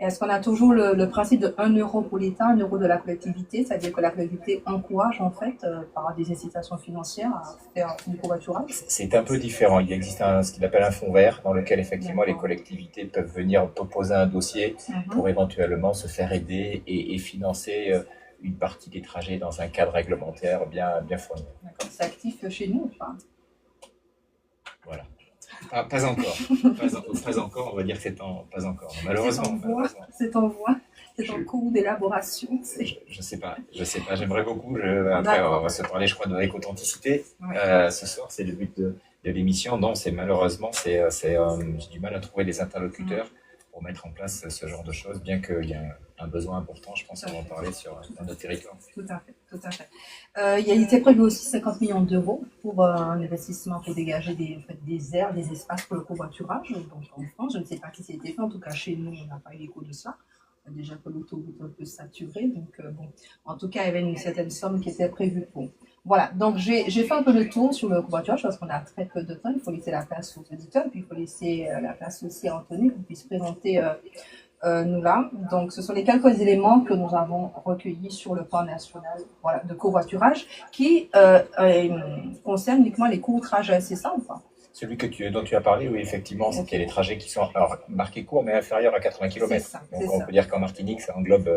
Est-ce qu'on a toujours le principe de 1 € pour l'État, 1 € de la collectivité, c'est-à-dire que la collectivité encourage en fait par des incitations financières à faire une covoiturage? C'est un peu différent. Il existe ce qu'il appelle un fonds vert dans lequel effectivement les D'accord. collectivités peuvent venir proposer un dossier Mhm. pour éventuellement se faire aider et financer une partie des trajets dans un cadre réglementaire bien fourni. D'accord. C'est actif chez nous ou pas? Voilà. Pas encore. Pas encore, on va dire que pas encore. Malheureusement. C'est en voie, c'est en Je, cours d'élaboration. je sais pas. J'aimerais beaucoup. Après, on va se parler, je crois, avec authenticité. Oui. Ce soir, c'est le but de l'émission. Non, malheureusement, j'ai du mal à trouver des interlocuteurs pour mettre en place ce genre de choses, bien qu'il y a un besoin important, je pense qu'on va en parler dans notre territoire. Tout à fait, tout à fait. Il était prévu aussi 50 millions d'euros pour un investissement pour dégager des aires, des espaces pour le covoiturage. Donc en France, je ne sais pas si c'était fait, en tout cas chez nous, on n'a pas eu l'écho de ça. Déjà que l'autoroute est un peu saturée, donc bon. En tout cas, il y avait une certaine somme qui était prévue pour. Voilà, donc j'ai fait un peu le tour sur le covoiturage parce qu'on a très peu de temps. Il faut laisser la place aux auditeurs, puis il faut laisser la place aussi à Anthony pour qu'il puisse présenter nous là. Donc, ce sont les quelques éléments que nous avons recueillis sur le plan national de covoiturage qui concerne uniquement les courts trajets, c'est ça ou pas? Celui dont tu as parlé, oui, effectivement, c'est qu'il y a des trajets qui sont marqués courts, mais inférieurs à 80 km. Donc, on peut dire qu'en Martinique, ça englobe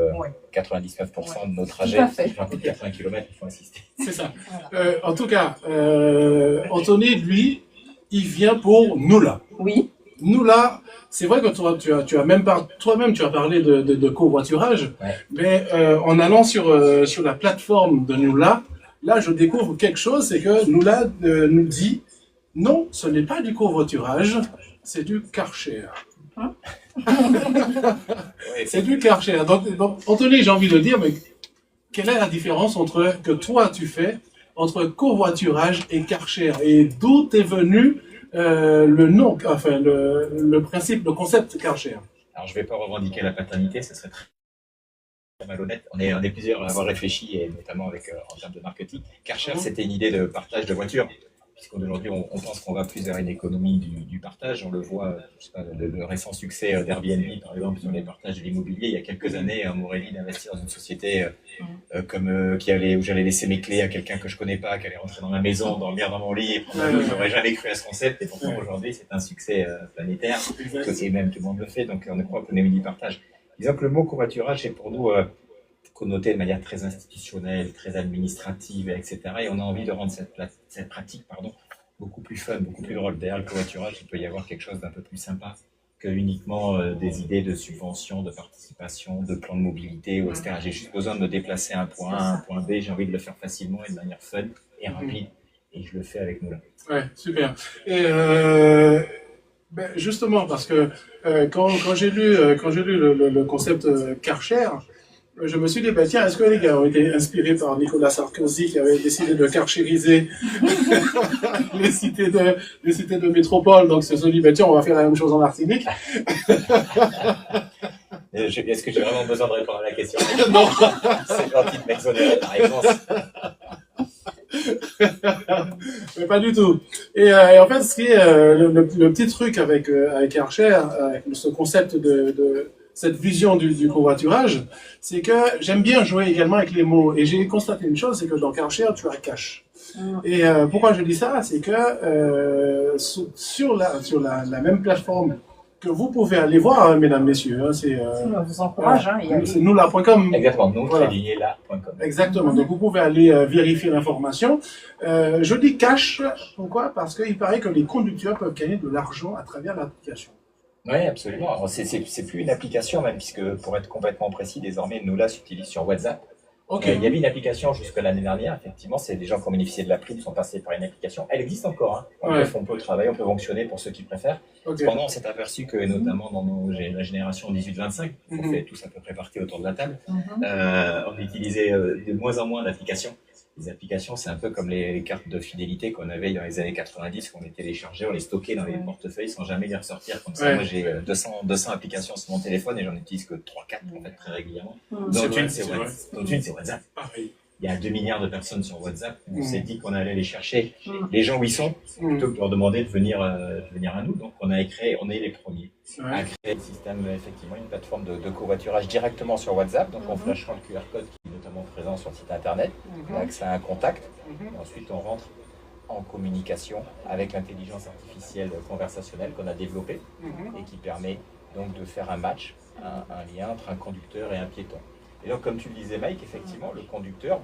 99% de nos trajets. Tout à fait. 80 km, il faut insister. C'est ça. Voilà. En tout cas, Anthony, lui, il vient pour nous là. Oui. Nous là, c'est vrai que tu as même toi-même tu as parlé de covoiturage, mais en allant sur la plateforme de nous là, je découvre quelque chose, c'est que nous là nous dit non, ce n'est pas du covoiturage, c'est du car share. C'est du car share. Donc, Anthony, j'ai envie de dire, mais quelle est la différence que toi tu fais entre covoiturage et car share, et d'où est venu le nom, enfin le principe, le concept car share? Alors, je ne vais pas revendiquer la paternité, ce serait très malhonnête. On est plusieurs à avoir réfléchi, et notamment en termes de marketing. Car share, c'était une idée de partage de voitures. Puisqu'aujourd'hui, on pense qu'on va plus vers une économie du partage. On le voit, je sais pas, le récent succès d'Airbnb, par exemple, sur les partages de l'immobilier. Il y a quelques années, Morelli d'investir dans une société où j'allais laisser mes clés à quelqu'un que je connais pas, qui allait rentrer dans ma maison, dormir dans mon lit. Je n'aurais jamais cru à ce concept. Et pourtant, aujourd'hui, c'est un succès planétaire. Et même tout le monde le fait. Donc, on croit qu'on est du partage. Disons que le mot covoiturage, c'est pour nous connoté de manière très institutionnelle, très administrative, etc. Et on a envie de rendre cette pratique beaucoup plus fun, beaucoup plus drôle. Derrière le covoiturage, il peut y avoir quelque chose d'un peu plus sympa que uniquement des idées de subvention, de participation, de plan de mobilité, etc. J'ai juste besoin de me déplacer à un point A, un point B, j'ai envie de le faire facilement et de manière fun et rapide, et je le fais avec nous là. Ouais, super. Et justement, parce que quand j'ai lu le concept car share, je me suis dit, tiens, est-ce que les gars ont été inspirés par Nicolas Sarkozy qui avait décidé de carchériser les cités de métropole? Donc, se sont dit, tiens, on va faire la même chose en Martinique. Est-ce que j'ai vraiment besoin de répondre à la question? Non. C'est gentil de m'exonérer de la réponse. Mais pas du tout. Et en fait, ce qui est le petit truc avec Archer, avec ce concept de cette vision du covoiturage, c'est que j'aime bien jouer également avec les mots. Et j'ai constaté une chose, c'est que dans Archer, tu as cash. Et pourquoi je dis ça, c'est que sur la même plateforme que vous pouvez aller voir, hein, mesdames, messieurs, hein, on vous encourage. C'est nousla.com. Exactement, nous-là.com. Exactement. Donc vous pouvez aller vérifier l'information. Je dis cash, pourquoi? Parce qu'il paraît que les conducteurs peuvent gagner de l'argent à travers l'application. Oui, absolument. Alors, c'est plus une application même, puisque pour être complètement précis, désormais, Nous-là s'utilise sur WhatsApp. Okay. Il y avait une application jusque l'année dernière, effectivement, c'est des gens qui ont bénéficié de la prime, sont passés par une application. Elle existe encore, hein. On peut travailler, on peut fonctionner pour ceux qui préfèrent. Okay. Cependant, on s'est aperçu que, notamment dans la génération 18-25, on fait tous à peu près partie autour de la table, on utilisait de moins en moins d'applications. Les applications, c'est un peu comme les cartes de fidélité qu'on avait dans les années 90, qu'on les téléchargeait, on les stockait dans les portefeuilles sans jamais les ressortir. Comme ça, moi, j'ai 200 applications sur mon téléphone et j'en utilise que 3-4 en fait, très régulièrement. Dont une, c'est WhatsApp. il y a 2 milliards de personnes sur WhatsApp. On s'est dit qu'on allait les chercher, les gens où ils sont, plutôt que de leur demander de venir à nous. Donc on est les premiers à créer un système, effectivement, une plateforme de covoiturage directement sur WhatsApp. Donc on flashera le QR code qui est notamment présent sur le site internet. On a accès à un contact. Et ensuite on rentre en communication avec l'intelligence artificielle conversationnelle qu'on a développée et qui permet donc de faire un match, un lien entre un conducteur et un piéton. Et donc, comme tu le disais, Mike, effectivement, le conducteur,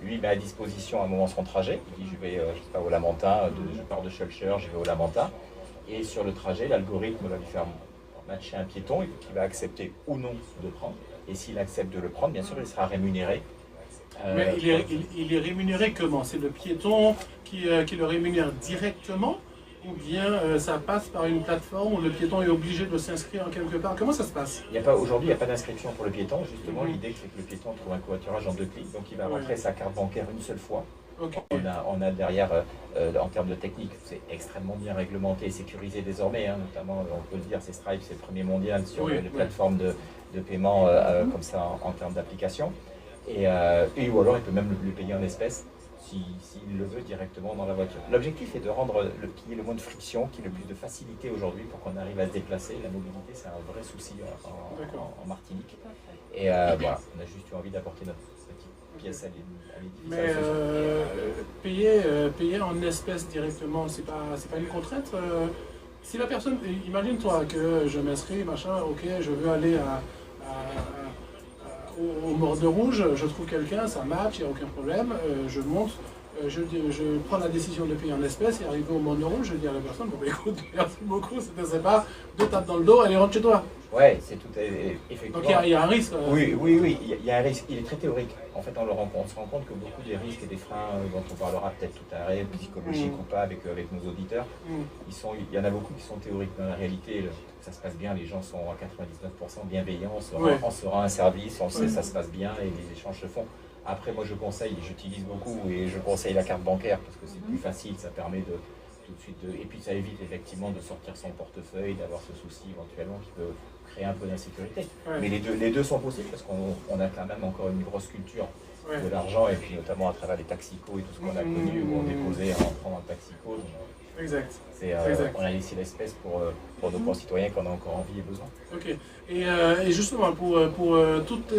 lui, met à disposition à un moment son trajet. Il dit, je vais, je sais pas, au Lamentin, je pars de Schulcher, je vais au Lamentin. Et sur le trajet, l'algorithme va lui faire matcher un piéton qui va accepter ou non de prendre. Et s'il accepte de le prendre, bien sûr, il sera rémunéré. Mais il est rémunéré comment? C'est le piéton qui le rémunère directement? Ou bien ça passe par une plateforme où le piéton est obligé de s'inscrire en quelque part? Comment ça se passe? Aujourd'hui, il n'y a pas d'inscription pour le piéton. Justement, l'idée, c'est que le piéton trouve un covoiturage en 2 clics. Donc, il va rentrer sa carte bancaire une seule fois. Okay. On a derrière, en termes de technique, c'est extrêmement bien réglementé et sécurisé désormais. Notamment, on peut le dire, c'est Stripe, c'est le premier mondial sur les plateformes de paiement comme ça en termes d'application. Et ou alors, il peut même le payer en espèces s'il le veut directement dans la voiture. L'objectif est de rendre qu'il y ait le moins de friction, qu'il y ait le plus de facilité aujourd'hui pour qu'on arrive à se déplacer. La mobilité, c'est un vrai souci en Martinique. Et voilà, on a juste eu envie d'apporter notre petite pièce à l'édifice. Mais payer en espèces directement, c'est pas une contrainte si la personne, imagine-toi que je m'inscris, machin, ok, je veux aller au Morne Rouge, je trouve quelqu'un, ça match, il n'y a aucun problème, je monte, je prends la décision de payer en espèces et arrivé au Morne Rouge, je dis à la personne, bon, écoute, merci beaucoup, c'était sympa, 2 tapes dans le dos, allez, rentre chez toi. Ouais, c'est tout, effectivement. Donc il y a un risque. Oui, il y a un risque, il est très théorique. En fait, on se rend compte que beaucoup des risques et des freins dont on parlera peut-être tout à l'heure, psychologiques ou pas avec nos auditeurs, il y en a beaucoup qui sont théoriques. Dans la réalité, ça se passe bien, les gens sont à 99% bienveillants, on se rend un service, on sait ça se passe bien et les échanges se font. Après, moi j'utilise beaucoup et je conseille la carte bancaire parce que c'est plus facile, ça permet de tout de suite et puis ça évite effectivement de sortir son portefeuille, d'avoir ce souci éventuellement qui peut créer un peu d'insécurité. Mais les deux sont possibles parce qu'on a quand même encore une grosse culture de l'argent et puis notamment à travers les taxicos et tout ce qu'on a connu où on déposait en prenant un taxico. Exact. On a laissé l'espèce pour nos concitoyens qu'on a encore envie et besoin. Ok. Et justement, pour toutes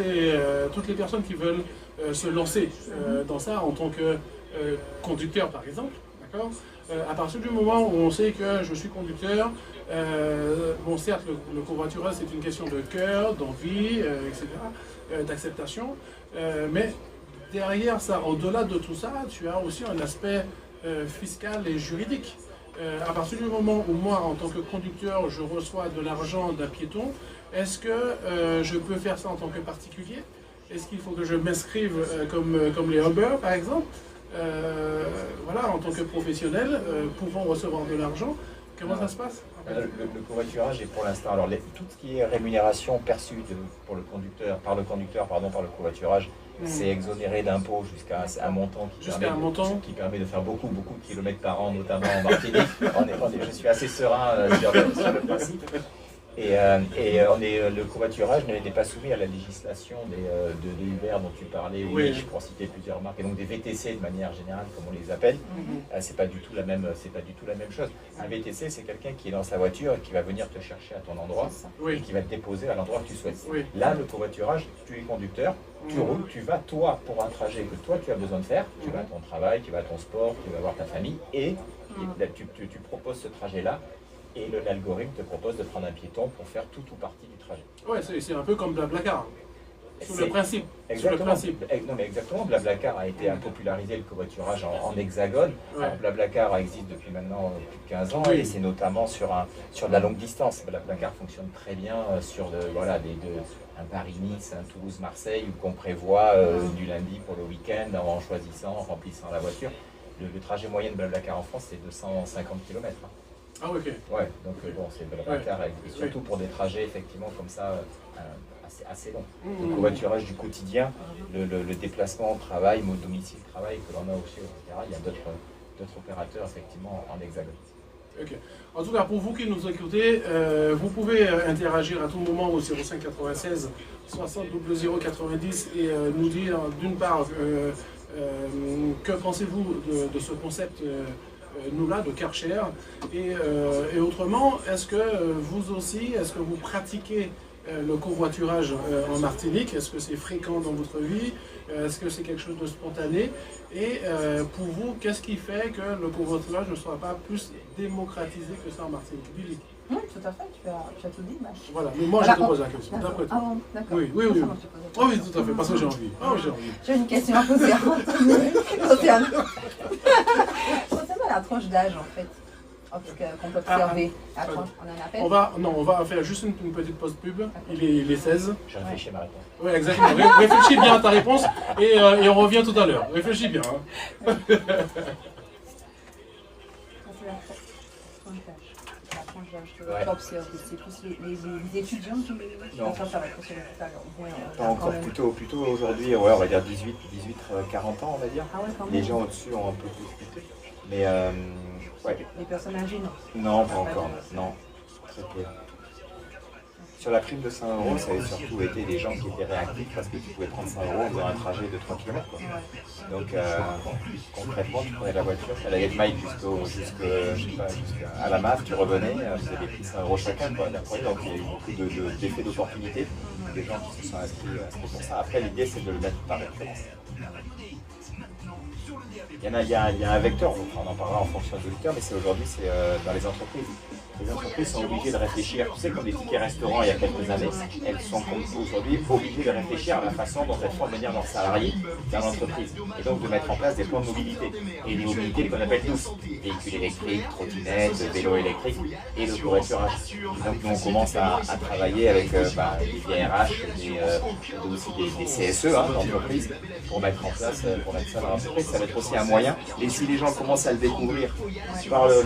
les personnes qui veulent se lancer dans ça en tant que conducteur, par exemple, d'accord, à partir du moment où on sait que je suis conducteur, bon, certes, le covoiturage, c'est une question de cœur, d'envie, etc., d'acceptation, mais derrière ça, au-delà de tout ça, tu as aussi un aspect fiscal et juridique. À partir du moment où moi, en tant que conducteur, je reçois de l'argent d'un piéton, est-ce que je peux faire ça en tant que particulier? Est-ce qu'il faut que je m'inscrive comme les Uber, par exemple? Voilà, en tant que professionnel, pouvant recevoir de l'argent, comment ça se passe? Le covoiturage est pour l'instant, alors tout ce qui est rémunération perçue par le conducteur, par le covoiturage, c'est exonéré d'impôts jusqu'à un montant qui permet de faire beaucoup de kilomètres par an, notamment en Martinique. Je suis assez serein sur le principe. Et le covoiturage n'est pas soumis à la législation de Uber dont tu parlais, je pourrais citer plusieurs marques, et donc des VTC de manière générale, comme on les appelle. C'est pas du tout la même chose. Un VTC, c'est quelqu'un qui est dans sa voiture et qui va venir te chercher à ton endroit et qui va te déposer à l'endroit que tu souhaites. Là, le covoiturage, tu es conducteur, tu roules, tu vas toi pour un trajet que toi tu as besoin de faire, tu vas à ton travail, tu vas à ton sport, tu vas voir ta famille et tu proposes ce trajet-là. Et l'algorithme te propose de prendre un piéton pour faire tout ou partie du trajet. Ouais, c'est un peu comme Blablacar. Sur le principe. Exactement. Non, mais exactement. Blablacar a été popularisé le covoiturage en hexagone. Alors, Blablacar existe depuis maintenant plus de 15 ans et c'est notamment sur de la longue distance. Blablacar fonctionne très bien sur un Paris-Nice, un Toulouse-Marseille, où qu'on prévoit du lundi pour le week-end en choisissant, en remplissant la voiture. Le trajet moyen de Blablacar en France, c'est 250 km. Ah, ok. Ouais, donc bon, c'est Blablacar, surtout pour des trajets effectivement comme ça assez longs. Le covoiturage du quotidien, le déplacement au travail, domicile travail que l'on a aussi, etc. Il y a d'autres opérateurs effectivement en hexagone. Ok. En tout cas, pour vous qui nous écoutez, vous pouvez interagir à tout moment au 05 96 60 00 90 et nous dire d'une part que pensez-vous de ce concept nous-là, de Karcher, et autrement, est-ce que vous aussi, est-ce que vous pratiquez le covoiturage en Martinique? Est-ce que c'est fréquent dans votre vie? Est-ce que c'est quelque chose de spontané? Et pour vous, qu'est-ce qui fait que le covoiturage ne soit pas plus démocratisé que ça en Martinique? Lily. Oui, tout à fait, tu as tout dit. Voilà, mais moi je te pose la question. D'après toi. Ah, d'accord. Oui, oui, oui. Oh oui, tout à fait, parce que j'ai envie. Oh, j'ai envie. J'ai une question à poser à Anthony. Concernant la tranche d'âge, en fait, qu'on peut observer. La tranche, on en appelle On va faire juste une petite pause pub. Il est 16. Je réfléchis à ma réponse. Oui, exactement. Réfléchis bien à ta réponse et on revient tout à l'heure. Réfléchis bien. Hein. La tranche d'âge que tu observes, c'est plus les étudiants qui... Non. Ça va être tout à l'heure. Pas encore, plutôt aujourd'hui, ouais, on va dire 18, 40 ans, on va dire. Ah ouais, quand même. Les gens au-dessus ont un peu plus. Mais, ouais. Les personnes âgées, non. Non, pas encore, non. Très peu. Sur la prime de 100 €, ça avait surtout été des gens qui étaient réactifs parce que tu pouvais prendre 100 € en faisant un trajet de 3 km. Quoi. Donc concrètement, tu prenais la voiture, tu allais de Mike jusqu'à la MAF, tu revenais, vous avez pris 100 € chacun. Quoi, donc il y a eu beaucoup d'effets d'opportunité, des gens qui se sont inscrits pour ça. Après, l'idée c'est de le mettre par référence. Il y a un vecteur, on en parlera en fonction du vecteur, mais aujourd'hui c'est dans les entreprises. Les entreprises sont obligées de réfléchir, tu sais, comme les tickets restaurants il y a quelques années, elles sont aujourd'hui obligées de réfléchir à la façon dont elles font venir leurs salariés dans l'entreprise. Et donc de mettre en place des plans de mobilité. Et les mobilités qu'on appelle tous, véhicules électriques, trottinettes, vélos électriques et le covoiturage. Donc nous on commence à travailler avec des RH, aussi des CSE d'entreprise pour mettre en place, pour mettre ça dans l'entreprise. Ça va être aussi un moyen. Et si les gens commencent à le découvrir par le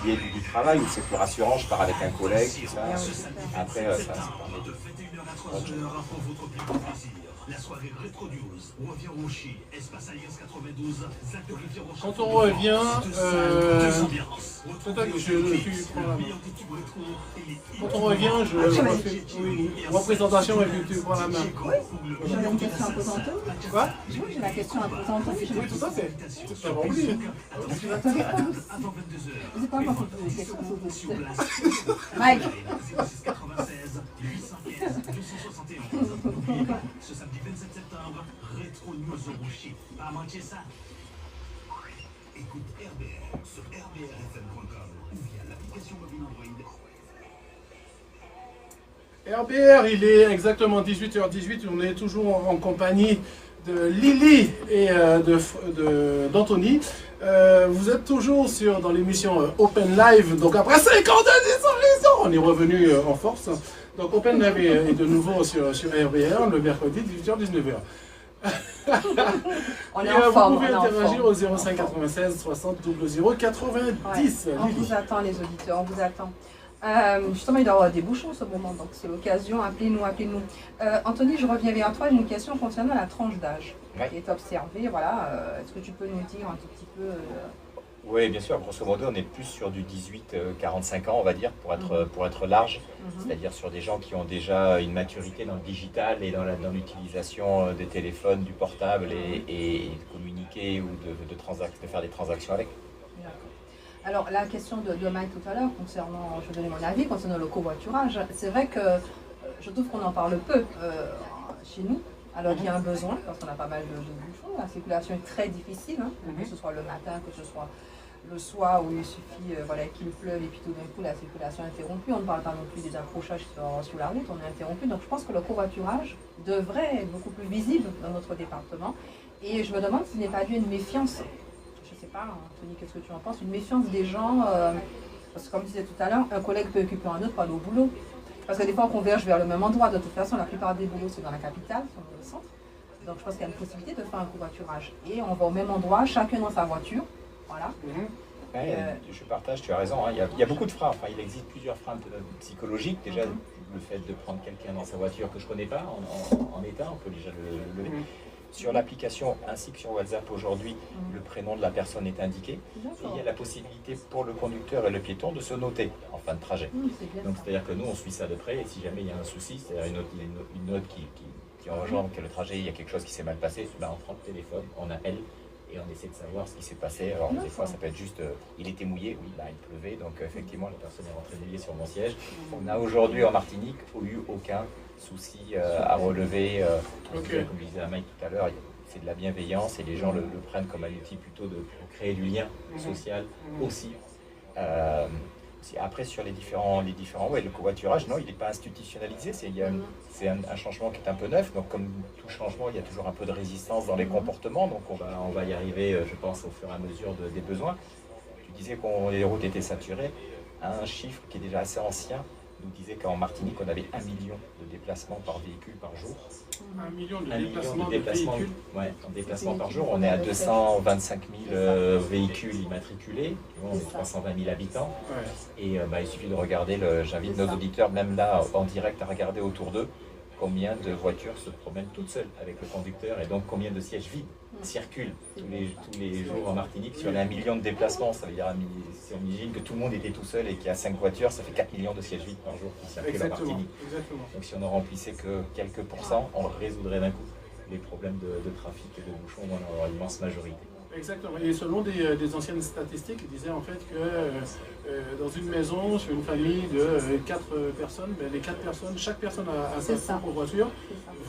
biais du travail, ou c'est plus rassurant, je pars avec un collègue, tout ça. Après, ça permet de... Quand on revient, je refais une représentation et puis tu prends la main. J'avais une question à poser à Anthony. Quoi? Oui, j'ai la question à poser à Anthony. Oui, tout à fait. Tu vas oublier. Je vais te répondre. Je sais pas encore poser des questions. Mike. Ce samedi 27 septembre, Rétro News au Rocher. Pas manquer ça. Écoute RBR sur rbrfm.com ou via l'application mobile Android. RBR, il est exactement 18h18. On est toujours en compagnie de Lily et d'Anthony. Vous êtes toujours dans l'émission Open Live. Donc après 50 ans, on est revenu en force. Donc Open Live est de nouveau sur RBR le mercredi 18h-19h. On est en forme. Vous pouvez interagir au 05 96 60 00 90. On vous attend les auditeurs, on vous attend. Justement, il doit y avoir des bouchons en ce moment, donc c'est l'occasion, appelez-nous. Anthony, je reviens vers toi, j'ai une question concernant la tranche d'âge qui est observée. Voilà, est-ce que tu peux nous dire un tout petit peu Oui, bien sûr, grosso modo, on est plus sur du 18-45 ans, on va dire, pour être large, c'est-à-dire sur des gens qui ont déjà une maturité dans le digital et dans l'utilisation des téléphones, du portable et de communiquer ou de faire des transactions avec. Alors, la question de Mike tout à l'heure, concernant, je vais donner mon avis, concernant le covoiturage, c'est vrai que je trouve qu'on en parle peu chez nous, alors qu'il y a un besoin, parce qu'on a pas mal de bouchons, la circulation est très difficile, que ce soit le matin, que ce soit le soir, où il suffit qu'il pleuve et puis tout d'un coup la circulation est interrompue. On ne parle pas non plus des accrochages sur la route, on est interrompu. Donc je pense que le covoiturage devrait être beaucoup plus visible dans notre département. Et je me demande s'il n'est pas dû à une méfiance. Je ne sais pas, Anthony, qu'est-ce que tu en penses? Une méfiance des gens, parce que comme tu disais tout à l'heure, un collègue peut occuper un autre pour aller au boulot. Parce que des fois on converge vers le même endroit. De toute façon, la plupart des boulots c'est dans la capitale, dans le centre. Donc je pense qu'il y a une possibilité de faire un covoiturage. Et on va au même endroit, chacun dans sa voiture. Voilà. Je partage, tu as raison. Hein. Il y a beaucoup de freins. Enfin, il existe plusieurs freins psychologiques. Déjà, le fait de prendre quelqu'un dans sa voiture que je ne connais pas en état, on peut déjà le lever. Sur l'application ainsi que sur WhatsApp aujourd'hui, le prénom de la personne est indiqué. Et il y a la possibilité pour le conducteur et le piéton de se noter en fin de trajet. Donc c'est-à-dire que nous, on suit ça de près et si jamais il y a un souci, c'est-à-dire une note qui engendre que le trajet, il y a quelque chose qui s'est mal passé, ben on prend le téléphone, on appelle et on essaie de savoir ce qui s'est passé. Alors des fois, ça peut être juste, il était mouillé, oui, là, il pleuvait, donc effectivement, la personne est rentrée mouillée sur mon siège. On a aujourd'hui en Martinique eu aucun souci à relever. Comme disait Mike tout à l'heure, c'est de la bienveillance et les gens le prennent comme un outil plutôt pour créer du lien social aussi. Après, sur les différents ouais, le covoiturage, non, il n'est pas institutionnalisé, c'est un changement qui est un peu neuf, donc comme tout changement, il y a toujours un peu de résistance dans les comportements, donc on va y arriver, je pense, au fur et à mesure des besoins. Tu disais que les routes étaient saturées, un chiffre qui est déjà assez ancien nous disait qu'en Martinique, on avait 1 million de déplacements par véhicule par jour. 1 million de 1 million déplacements de déplacements, véhicules. ouais, en déplacement par jour. On est à 225 000 véhicules immatriculés. On est 320 000 habitants. Ouais. Et il suffit de regarder, j'invite nos auditeurs, même là en direct, à regarder autour d'eux combien de voitures se promènent toutes seules avec le conducteur et donc combien de sièges vides circulent tous les jours en Martinique. Si on a 1 million de déplacements, ça veut dire si on imagine que tout le monde était tout seul et qu'il y a 5 voitures, ça fait 4 millions de sièges vides par jour qui circulent en Martinique. Exactement. Donc si on ne remplissait que quelques pourcents, on résoudrait d'un coup les problèmes de trafic et de bouchons dans leur immense majorité. Exactement. Et selon des anciennes statistiques, ils disaient en fait que dans une maison, sur une famille de 4 personnes, ben, les 4 personnes, chaque personne a sa propre voiture,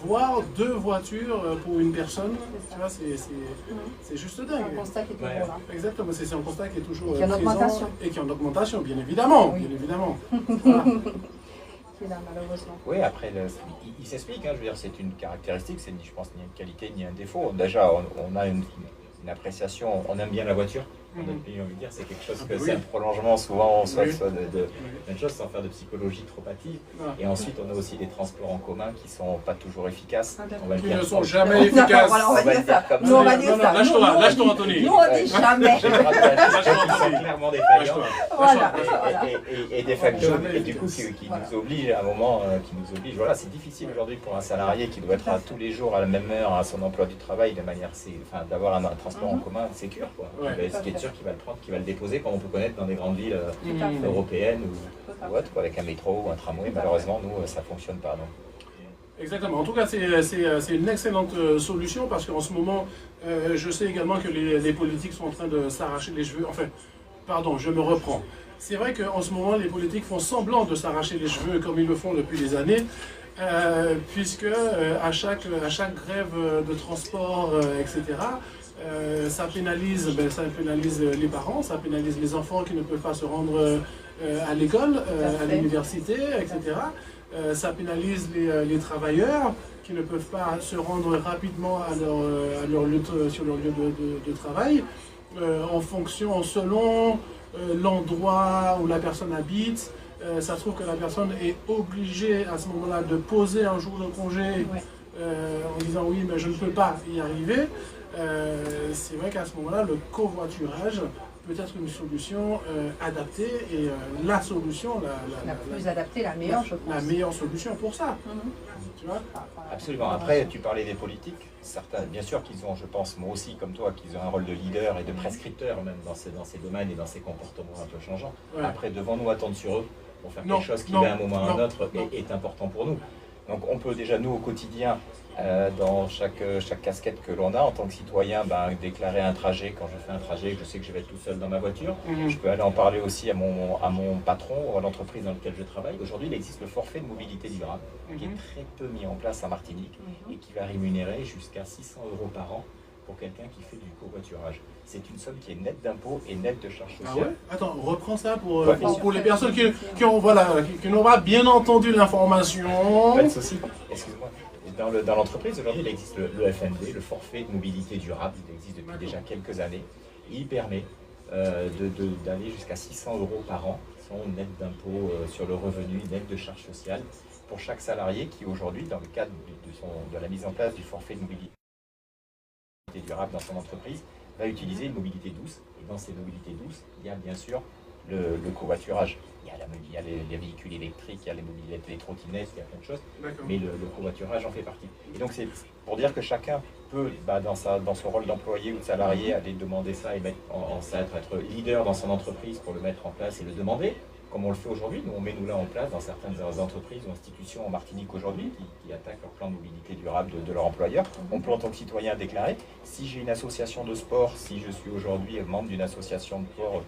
voire 2 voitures pour une personne. Tu vois, c'est juste dingue. C'est un constat qui est toujours là. Exactement, c'est un constat qui est toujours Et qui est en présent augmentation. et qui est en augmentation, bien évidemment. Oui. Bien évidemment. Voilà. Qui est là, malheureusement. Oui, après, il s'explique, hein, je veux dire, c'est une caractéristique, c'est, je pense, ni une qualité ni un défaut. Déjà, on a une appréciation, on aime bien la voiture. Dans notre pays, on veut dire, c'est quelque chose que c'est un prolongement souvent, soit de même chose, sans faire de psychologie trop hâtive. Et ensuite, on a aussi des transports en commun qui sont pas toujours efficaces. On va le Qui dire ne sont comme- jamais efficaces. Voilà, on va dire ça. comme Nous, on va dire Non, ça. lâche-toi, Anthony. Nous, on dit jamais. Qui sont clairement défaillants. Voilà. Et des facteurs Jamais et du coup qui Voilà. nous obligent à un moment qui nous oblige. Voilà, c'est difficile aujourd'hui pour un salarié qui doit être tous les jours à la même heure à son emploi du travail de manière d'avoir un transport en commun sécure quoi. Ouais. Ce qui est sûr qu'il va le prendre, qu'il va le déposer comme on peut connaître dans des grandes villes Tout à fait. européennes ou autres quoi, avec un métro ou un tramway. Malheureusement nous ça fonctionne pas donc. Exactement. En tout cas, c'est une excellente solution parce qu'en ce moment, je sais également que les politiques sont en train de s'arracher les cheveux. Enfin, pardon, je me reprends. C'est vrai qu'en ce moment, les politiques font semblant de s'arracher les cheveux comme ils le font depuis des années, puisque à chaque grève de transport, etc., ça pénalise les parents, ça pénalise les enfants qui ne peuvent pas se rendre à l'école, à l'université, etc. Ça pénalise les travailleurs qui ne peuvent pas se rendre rapidement sur leur lieu de travail selon l'endroit où la personne habite. Ça se trouve que la personne est obligée à ce moment-là de poser un jour de congé en disant oui mais je ne peux pas y arriver. C'est vrai qu'à ce moment-là le covoiturage peut être une solution adaptée et la solution, La plus adaptée, la meilleure, je pense. la meilleure solution pour ça. Tu vois? Absolument. Après, tu parlais des politiques. Certains, bien sûr qu'ils ont, je pense, moi aussi, comme toi, qu'ils ont un rôle de leader et de prescripteur même dans ces domaines et dans ces comportements un peu changeants. Ouais. Après, devons-nous attendre sur eux pour faire Non, quelque chose qui, non, à un moment ou à un non, autre, non. est important pour nous. Donc, on peut déjà, nous, au quotidien, dans chaque casquette que l'on a en tant que citoyen, déclarer un trajet. Quand je fais un trajet, je sais que je vais être tout seul dans ma voiture. Je peux aller en parler aussi à mon patron ou à l'entreprise dans laquelle je travaille. Aujourd'hui, il existe le forfait de mobilité durable qui est très peu mis en place en Martinique et qui va rémunérer jusqu'à 600 € par an pour quelqu'un qui fait du covoiturage. C'est une somme qui est nette d'impôts et nette de charges Ah sociales. ouais? Attends, reprends ça pour les sûr. personnes qui n'ont pas bien entendu l'information. Pas de souci. Excuse-moi. Dans l'entreprise, aujourd'hui, il existe le FMD, le forfait de mobilité durable. Il existe depuis déjà quelques années. Il permet d'aller jusqu'à 600 € par an, sans net d'impôts sur le revenu, net de charges sociales, pour chaque salarié qui, aujourd'hui, dans le cadre de la mise en place du forfait de mobilité durable dans son entreprise, va utiliser une mobilité douce. Et dans ces mobilités douces, il y a bien sûr le covoiturage. Il y a les véhicules électriques, il y a les mobilettes, les trottinettes, il y a plein de choses, mais le covoiturage en fait partie. Et donc c'est pour dire que chacun peut, dans son rôle d'employé ou de salarié, aller demander ça et mettre être leader dans son entreprise pour le mettre en place et le demander, comme on le fait aujourd'hui. Nous, on met là en place dans certaines entreprises ou institutions en Martinique aujourd'hui qui attaquent leur plan de mobilité durable de leur employeur. On peut en tant que citoyen déclarer, si j'ai une association de sport, si je suis aujourd'hui membre d'une association de sport,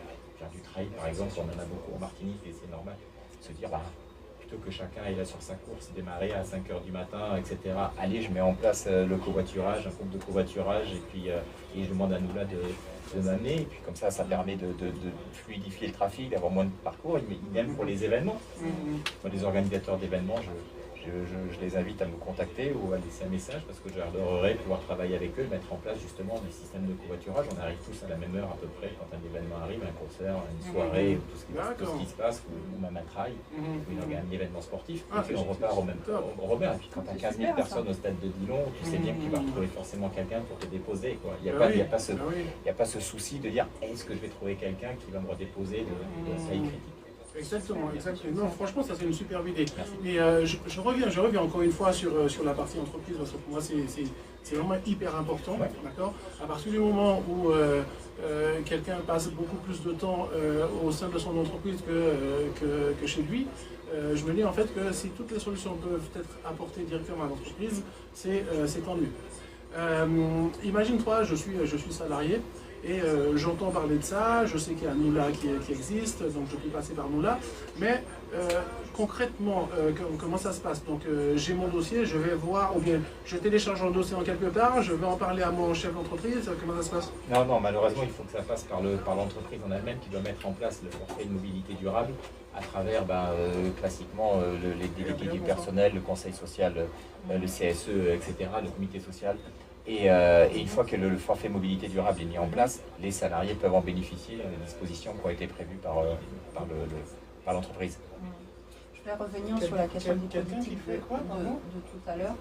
du trail par exemple, on en a beaucoup en Martinique et c'est normal, se dire plutôt que chacun est là sur sa course, démarrer à 5 h du matin, etc. Allez, je mets en place le covoiturage, un groupe de covoiturage et puis et je demande à nous là de m'amener et puis comme ça permet de fluidifier le trafic, d'avoir moins de parcours, même pour les événements. Pour les organisateurs d'événements, je les invite à me contacter ou à laisser un message parce que j'adorerais pouvoir travailler avec eux, mettre en place justement des systèmes de covoiturage. On arrive tous à la même heure à peu près quand un événement arrive, un concert, une soirée, tout ce qui se passe, ou même un trail, ou un événement sportif. Et puis on repart au même temps. Et puis quand tu as 15 000 personnes au stade de Dillon, tu sais bien que tu vas retrouver forcément quelqu'un pour te déposer. Quoi. Il n'y a pas ce souci de dire est-ce que je vais trouver quelqu'un qui va me redéposer de taille critique. Exactement. Non, franchement, ça c'est une superbe idée. Et je reviens encore une fois sur la partie entreprise, parce que pour moi c'est vraiment hyper important. D'accord. À partir du moment où quelqu'un passe beaucoup plus de temps au sein de son entreprise que chez lui, je me dis en fait que si toutes les solutions peuvent être apportées directement à l'entreprise, c'est tant mieux. Imagine-toi, je suis salarié. Et j'entends parler de ça, je sais qu'il y a Noula qui existe, donc je peux passer par Noula. Mais concrètement, comment ça se passe? Donc j'ai mon dossier, je vais voir, ou bien je télécharge un dossier en quelque part, je vais en parler à mon chef d'entreprise, comment ça se passe? Non, malheureusement, il faut que ça passe par l'entreprise en elle-même qui doit mettre en place le forfait de mobilité durable à travers classiquement les délégués du personnel, le conseil social, le CSE, etc., le comité social. Et une fois que le forfait mobilité durable est mis en place, les salariés peuvent en bénéficier des dispositions qui ont été prévues par l'entreprise. Je vais revenir sur la question des politiques de tout à l'heure.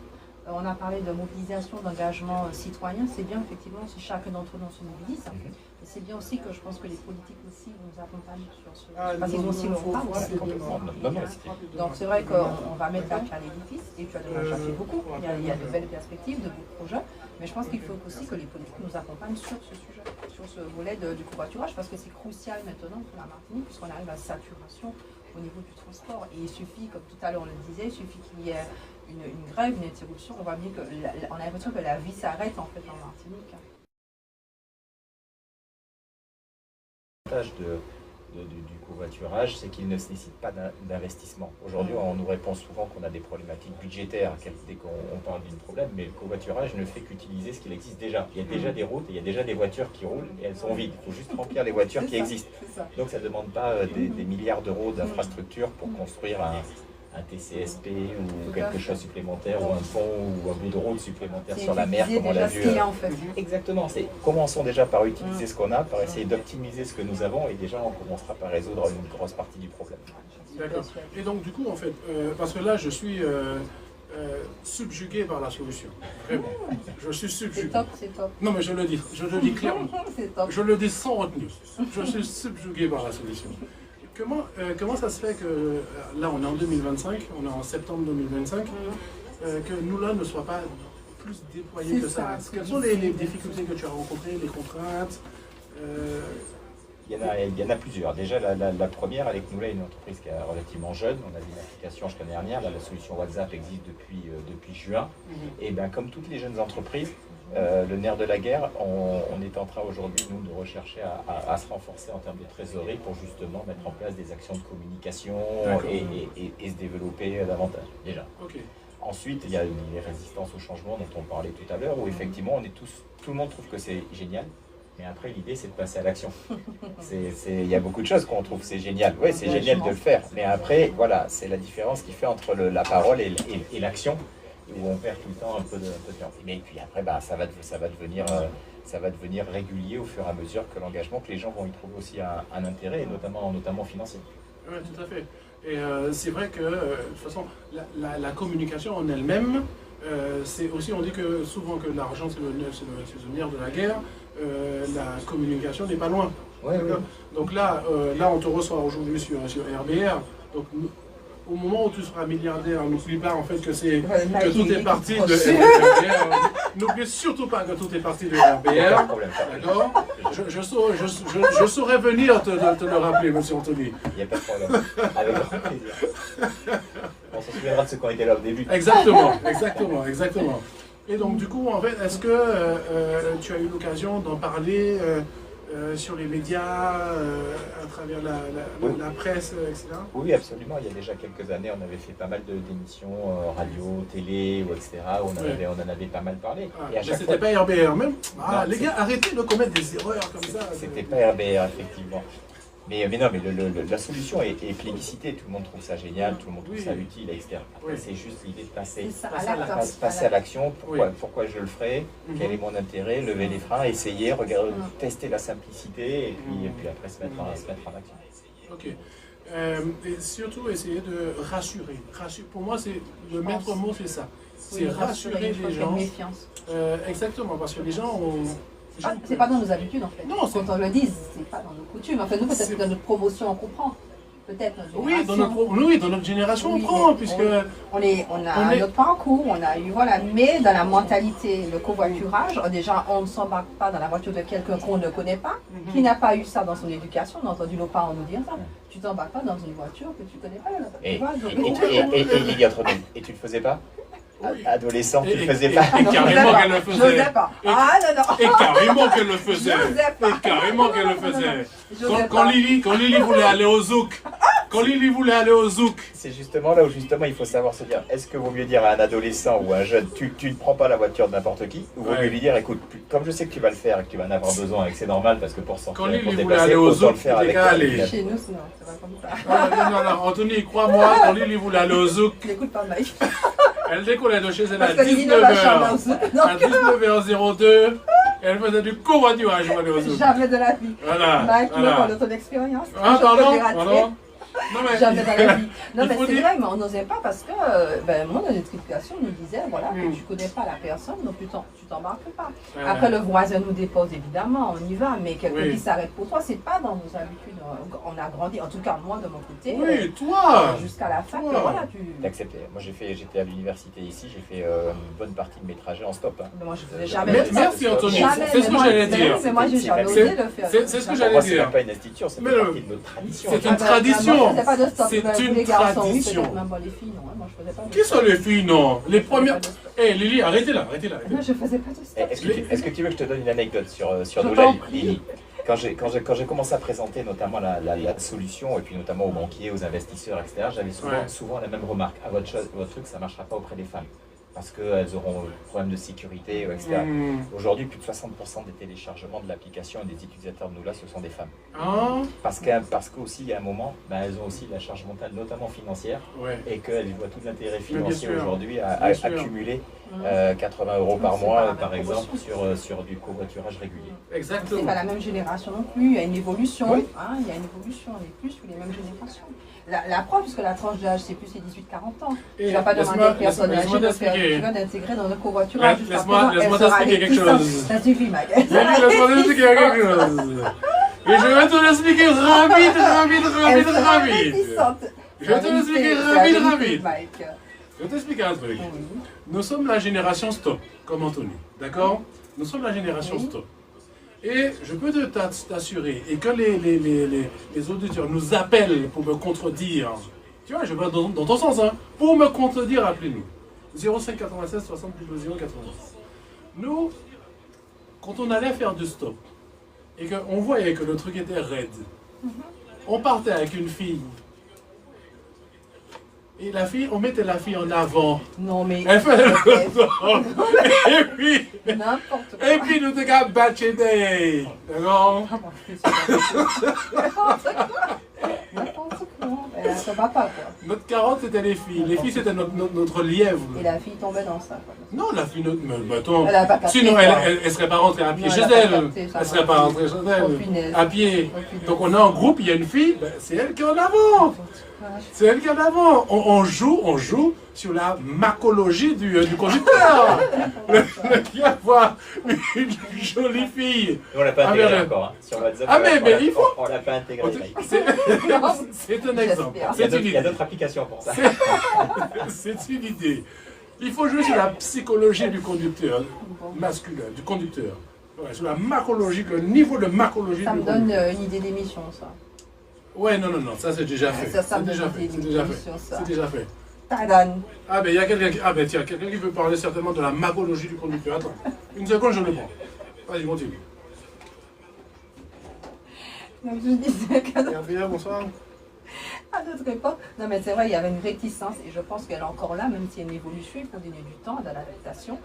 On a parlé de mobilisation, d'engagement citoyen. C'est bien effectivement si chacun d'entre nous se mobilise. Et c'est bien aussi que je pense que les politiques aussi nous accompagnent sur ce. Parce qu'ils ont aussi leur part aussi. Donc c'est vrai qu'on va mettre la pierre à l'édifice. Et tu as déjà fait beaucoup. Il y a de belles perspectives, de beaux projets. Mais je pense qu'il faut aussi que les politiques nous accompagnent sur ce sujet, sur ce volet du covoiturage, parce que c'est crucial maintenant pour la Martinique, puisqu'on arrive à saturation au niveau du transport. Et il suffit, comme tout à l'heure on le disait, il suffit qu'il y ait une grève, une interruption, on voit bien qu'on a l'impression que la vie s'arrête en fait en Martinique. L'avantage du covoiturage, c'est qu'il ne nécessite pas d'investissement. Aujourd'hui, on nous répond souvent qu'on a des problématiques budgétaires dès qu'on parle d'un problème, mais le covoiturage ne fait qu'utiliser ce qu'il existe déjà. Il y a déjà des routes, il y a déjà des voitures qui roulent et elles sont vides. Il faut juste remplir les voitures qui existent. Donc ça ne demande pas des milliards d'euros d'infrastructures pour construire un TCSP ou quelque chose supplémentaire, ou un pont ou un bout de route supplémentaire sur la mer, comme on l'a vu. En fait. Exactement. Commençons déjà par utiliser ce qu'on a, par essayer d'optimiser ce que nous avons, et déjà on commencera par résoudre une grosse partie du problème. D'accord. Et donc du coup, en fait, parce que là je suis subjugué par la solution. Vraiment. Je suis subjugué. C'est top. Non mais je le dis clairement. C'est top. Je le dis sans retenue. Je suis subjugué par la solution. Comment ça se fait que, là on est en 2025, on est en septembre 2025, que Noula ne soit pas plus déployé que ça? Quelles sont les difficultés que tu as rencontrées, les contraintes? Il y en a plusieurs. Déjà, la première, avec Noula, est une entreprise qui est relativement jeune. On a vu une application jusqu'à l'année dernière. Là, la solution WhatsApp existe depuis juin. Et bien, comme toutes les jeunes entreprises, le nerf de la guerre, on est en train aujourd'hui, nous, de rechercher à se renforcer en termes de trésorerie pour justement mettre en place des actions de communication et se développer davantage, déjà. Ensuite, il y a les résistances au changement dont on parlait tout à l'heure, où effectivement, tout le monde trouve que c'est génial. Mais après, l'idée, c'est de passer à l'action. Il y a beaucoup de choses qu'on trouve c'est génial. Oui, c'est génial de le faire. Mais après, voilà, c'est la différence qui fait entre la parole et l'action, où on perd tout le temps un peu de temps. Mais puis après, ça va devenir régulier au fur et à mesure que l'engagement, que les gens vont y trouver aussi un intérêt, et notamment financier. Oui, tout à fait. Et c'est vrai que, de toute façon, la communication en elle-même, c'est aussi, on dit que souvent que l'argent c'est le nerf de la guerre, la communication n'est pas loin. Ouais, ouais. Donc là, on te reçoit aujourd'hui sur RBR. Donc, au moment où tu seras milliardaire, n'oublie pas en fait que tout est parti de RBR. N'oublie surtout pas que tout est parti de Pas de RBR. problème. D'accord. Je saurais venir te le rappeler, monsieur Anthony. Il n'y a pas de problème. Avec grand plaisir. On s'en souviendra de ceux qui ont été là au début. Exactement. Et donc, du coup, en fait, est-ce que tu as eu l'occasion d'en parler sur les médias, à travers la presse, etc. Oui, absolument. Il y a déjà quelques années, on avait fait pas mal d'émissions radio, télé, ou etc. Où on en avait pas mal parlé. Ah, Et à mais chaque c'était fois, pas RBR même. Ah, Non, les gars, arrêtez de commettre des erreurs comme ça. c'était pas RBR, effectivement. Mais non, mais la solution est plébiscitée. Tout le monde trouve ça génial, tout le monde trouve ça utile, etc. Après, c'est juste l'idée de passer à l'action. Pourquoi je le ferai, quel est mon intérêt, lever les freins, essayer, regarder, tester la simplicité et puis après se mettre en action. Ok. Et surtout essayer de rassurer. Pour moi, c'est le maître mot, c'est ça. C'est rassurer les gens. Exactement, parce que les gens ont. C'est pas dans nos habitudes en fait. Non, quand on le dit, c'est pas dans nos coutumes. En fait, nous, peut-être dans notre promotion, on comprend. Peut-être notre Oui, dans notre génération, on prend, puisque. On a notre parcours, on a eu, voilà. Mais dans la mentalité, le covoiturage, déjà, on ne s'embarque pas dans la voiture de quelqu'un qu'on ne connaît pas, qui n'a pas eu ça dans son éducation. On a entendu nos parents nous dire ça. Tu ne t'embarques pas dans une voiture que tu ne connais pas. Et Lily, entre nous, et tu le faisais pas? Adolescent, tu le faisais pas? Et carrément qu'elle le faisait. Je ne sais pas. Ah non. Et carrément qu'elle le faisait. Et carrément qu'elle le faisait. Quand Lily voulait aller au zouk. C'est justement là où il faut savoir se dire, est-ce que vaut mieux dire à un adolescent ou à un jeune, tu ne prends pas la voiture de n'importe qui, ou vaut mieux lui dire, écoute, comme je sais que tu vas le faire et que tu vas en avoir besoin et que c'est normal parce que pour sortir, pour te déplacer, autant le faire avec toi. Chez nous, sinon, c'est pas comme ça. Non, Anthony, crois-moi, quand Lily voulait aller au zouk, n'écoute pas, Mike. Elle décollait de chez elle à Parce que Lily ne va jamais au zouk. 19h. À 19h02, elle faisait du covoiturage pour aller au zouk. Jamais de la vie. Voilà. Mike, tu me parles de ton expérience. Ah, pardon. Non, mais jamais dans la vie. Non, mais c'est vrai, mais on n'osait pas parce que, moi, dans notre éducation, on nous disait, voilà, que tu connais pas la personne, donc tu t'embarques pas. Après, le voisin nous dépose, évidemment, on y va, mais quelqu'un qui s'arrête pour toi, c'est pas dans nos habitudes. On a grandi, en tout cas, moi, de mon côté. Oui, toi jusqu'à la fac, voilà, T'as accepté. Moi, j'étais à l'université ici, j'ai fait une bonne partie de mes trajets en stop. Mais moi, je faisais jamais. Merci, Anthony. C'est ce que j'allais dire. Mais moi, j'ai jamais osé le faire. C'est ce que j'allais dire. Moi, c'est dire. même pas une institution, c'est partie de notre tradition. C'est une tradition. C'est une tradition. Même pas les filles, non. Moi, je faisais pas. Qui sont les filles, non? Les premières. Hé, Lily, arrêtez là. Non, je faisais pas de stop. Est-ce que tu veux que je te donne une anecdote sur nous, Lily? Quand j'ai commencé à présenter notamment la solution, et puis notamment aux banquiers, aux investisseurs, etc., j'avais souvent la même remarque. Votre truc, ça ne marchera pas auprès des femmes. Parce qu'elles auront problème de sécurité, etc. Aujourd'hui, plus de 60% des téléchargements de l'application et des utilisateurs de Noola, ce sont des femmes. Parce qu'aussi, il y a un moment, elles ont aussi la charge mentale, notamment financière, et qu'elles voient tout l'intérêt financier aujourd'hui à accumuler 80 € par mois, par exemple, sur du covoiturage régulier. Exactement. C'est pas la même génération non plus, il y a une évolution. Il y a une évolution, on est plus que les mêmes générations. La preuve, puisque la tranche d'âge, c'est plus les 18-40 ans. Tu ne vas pas demander à une personne âgée de faire, tu vas d'intégrer dans le covoiturage. Laisse-moi t'expliquer quelque chose. Ça suffit, Mag. Laisse-moi t'expliquer quelque chose. Et je vais te l'expliquer rapide. Je vais te l'expliquer rapide. Je vais t'expliquer un truc. Nous sommes la génération stop, comme Anthony. D'accord? Nous sommes la génération stop. Et je peux t'assurer, et que les auditeurs nous appellent pour me contredire, tu vois, je vais dans ton sens, hein, pour me contredire, appelez-nous. 05 96 60 0 90. Nous, quand on allait faire du stop, et qu'on voyait que le truc était raide, on partait avec une fille. Et la fille, on mettait la fille en avant. Non mais... Elle fait et puis... N'importe quoi. Et puis nous te gars batché day. D'accord? N'importe quoi. son papa, quoi. Notre carotte, c'était les filles. Les filles, c'était notre lièvre. Et la fille tombait dans ça, quoi. Non, la fille, mais attends. Elle a pas capté, Sinon, quoi. elle serait pas rentrée à pied Non, chez elle a pas elle. capté, ça Elle serait va. pas rentrée chez Oh, elle. punaise. À pied. Oh, punaise. Donc, on est en groupe, il y a une fille, ben, c'est elle qui est en avant. C'est elle qui est en avant. On joue sur la macologie du conducteur. Il va voir une jolie fille. Nous, on l'a pas Ah, intégré mais- encore. Hein. Sur WhatsApp, Ah, mais on l'a- il faut- on l'a pas intégré. Mike. C'est un exemple. J'espère. Il y a C'est d'autres- une il y a idée. d'autres applications pour ça. C'est une idée. Il faut jouer sur la psychologie du conducteur masculin, du conducteur. Ouais, sur la macologie, le niveau de macologie Ça du me donne conducteur. une idée d'émission, ça. Ouais, non, ça c'est déjà fait. Ça me C'est déjà donne fait. une C'est idée déjà fait. d'émission, ça. C'est déjà fait. Tadane. Ah, ben il y a quelqu'un qui... Ah, ben tiens, quelqu'un qui veut parler certainement de la macologie du conducteur. Attends, une seconde, je le prends. Vas-y, continue. Donc, je disais qu'à Bien, bonsoir. d'autres époques, non mais c'est vrai, il y avait une réticence et je pense qu'elle est encore là, même s'il y a une évolution, il faut donner du temps à l'adaptation.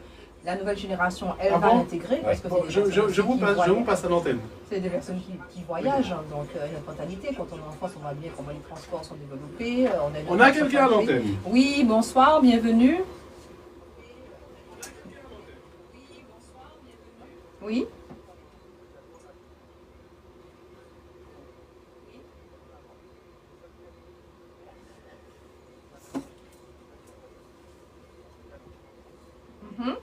La nouvelle génération, elle Ah va bon l'intégrer parce que Bon, c'est des personnes je vous qui passe, je voyagent. vous passe à l'antenne. C'est des personnes qui voyagent, hein, donc une mentalité. Quand on est en France, on voit bien comment les transports sont développés. On a quelqu'un à l'antenne. Oui, bonsoir, bienvenue. Oui. Mhm.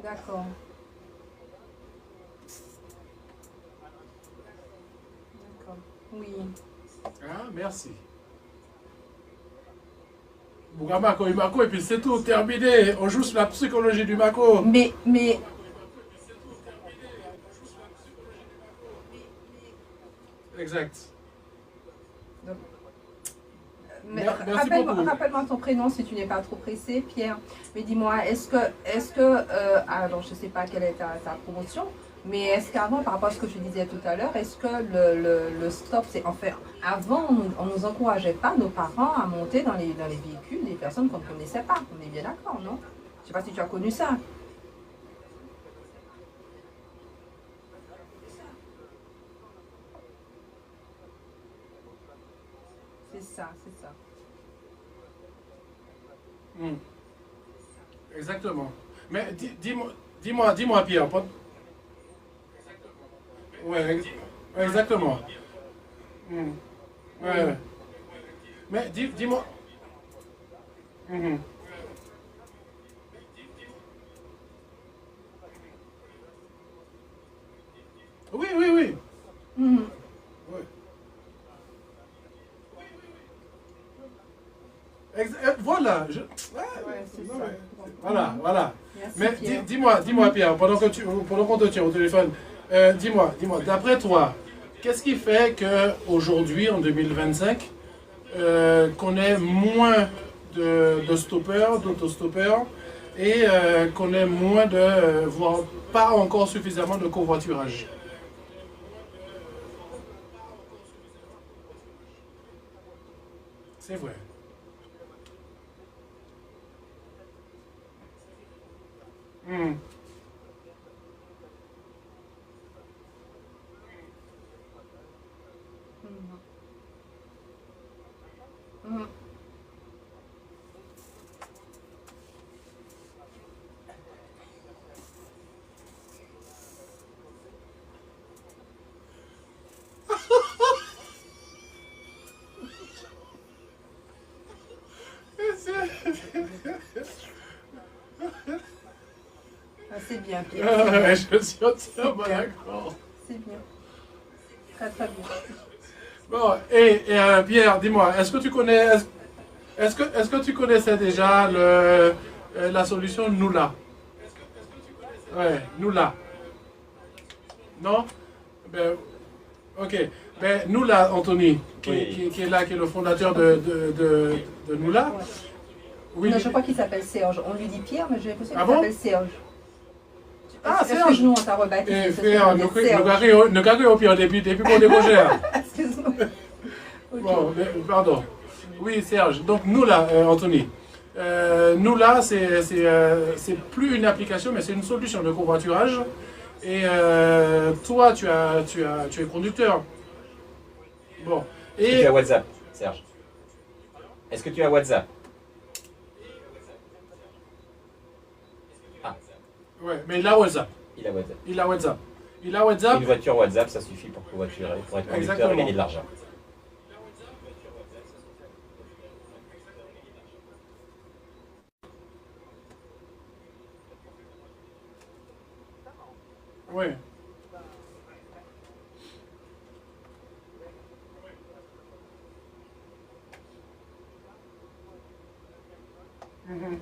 D'accord. D'accord. Oui. Ah, merci. Mako et Mako, et puis c'est tout, terminé. On joue sur la psychologie du Mako. Mais Exact. Merci rappelle-moi beaucoup. ton prénom si tu n'es pas trop pressé, Pierre. Mais dis-moi, alors je ne sais pas quelle est ta promotion, mais est-ce qu'avant, par rapport à ce que je disais tout à l'heure, est-ce que le stop, c'est en fait, avant, on ne nous encourageait pas, nos parents, à monter dans les véhicules des personnes qu'on ne connaissait pas. On est bien d'accord, non? Je ne sais pas si tu as connu ça. C'est ça, c'est ça. Hmm. Exactement. Mais dis-moi, Pierre. Ouais, exactement. Hmm. Ouais. Mais dis-moi. Mhm. Oui. Mhm. Ouais. Voilà. Ouais, c'est Non, ça. mais- Voilà. Merci, Mais Pierre. dis-moi, Pierre, pendant qu'on te tient au téléphone, dis-moi, d'après toi, qu'est-ce qui fait qu'aujourd'hui, en 2025, qu'on ait moins de stoppeurs, d'autostoppeurs, et qu'on ait moins voire pas encore suffisamment de covoiturage? C'est vrai. Hmm. Mhm. Ah, c'est bien, Pierre. Je suis entièrement d'accord. C'est bien. Très, très bien. Bon, et Pierre, dis-moi, est-ce que tu connaissais déjà la solution Nula? Ouais, Nula. Non? Ben, ok. Ben, Nula, Anthony, Oui. qui est là, qui est le fondateur de Nula. Ouais. Oui. Non, je crois qu'il s'appelle Serge. On lui dit Pierre, mais j'ai l'impression Ah qu'il bon? s'appelle Serge. Ah, Est-ce que Serge. nous, on t'a rebaptisé? Et C'est frère, Serge. ne gagez au pire depuis qu'on décroche. Excuse-moi. Ok. Bon, pardon. Oui, Serge. Donc, Nula, Anthony. Nous là, c'est plus une application, mais c'est une solution de covoiturage. Et toi, tu es conducteur. Bon. Est-ce que tu as WhatsApp, Serge? Est-ce que tu as WhatsApp? Ah, Ouais, mais il a WhatsApp. il a WhatsApp. Il a WhatsApp. Il a WhatsApp. Une voiture WhatsApp, ça suffit pour covoiturer, pour être conducteur Exactement. et gagner de l'argent. Ouais. Mhm.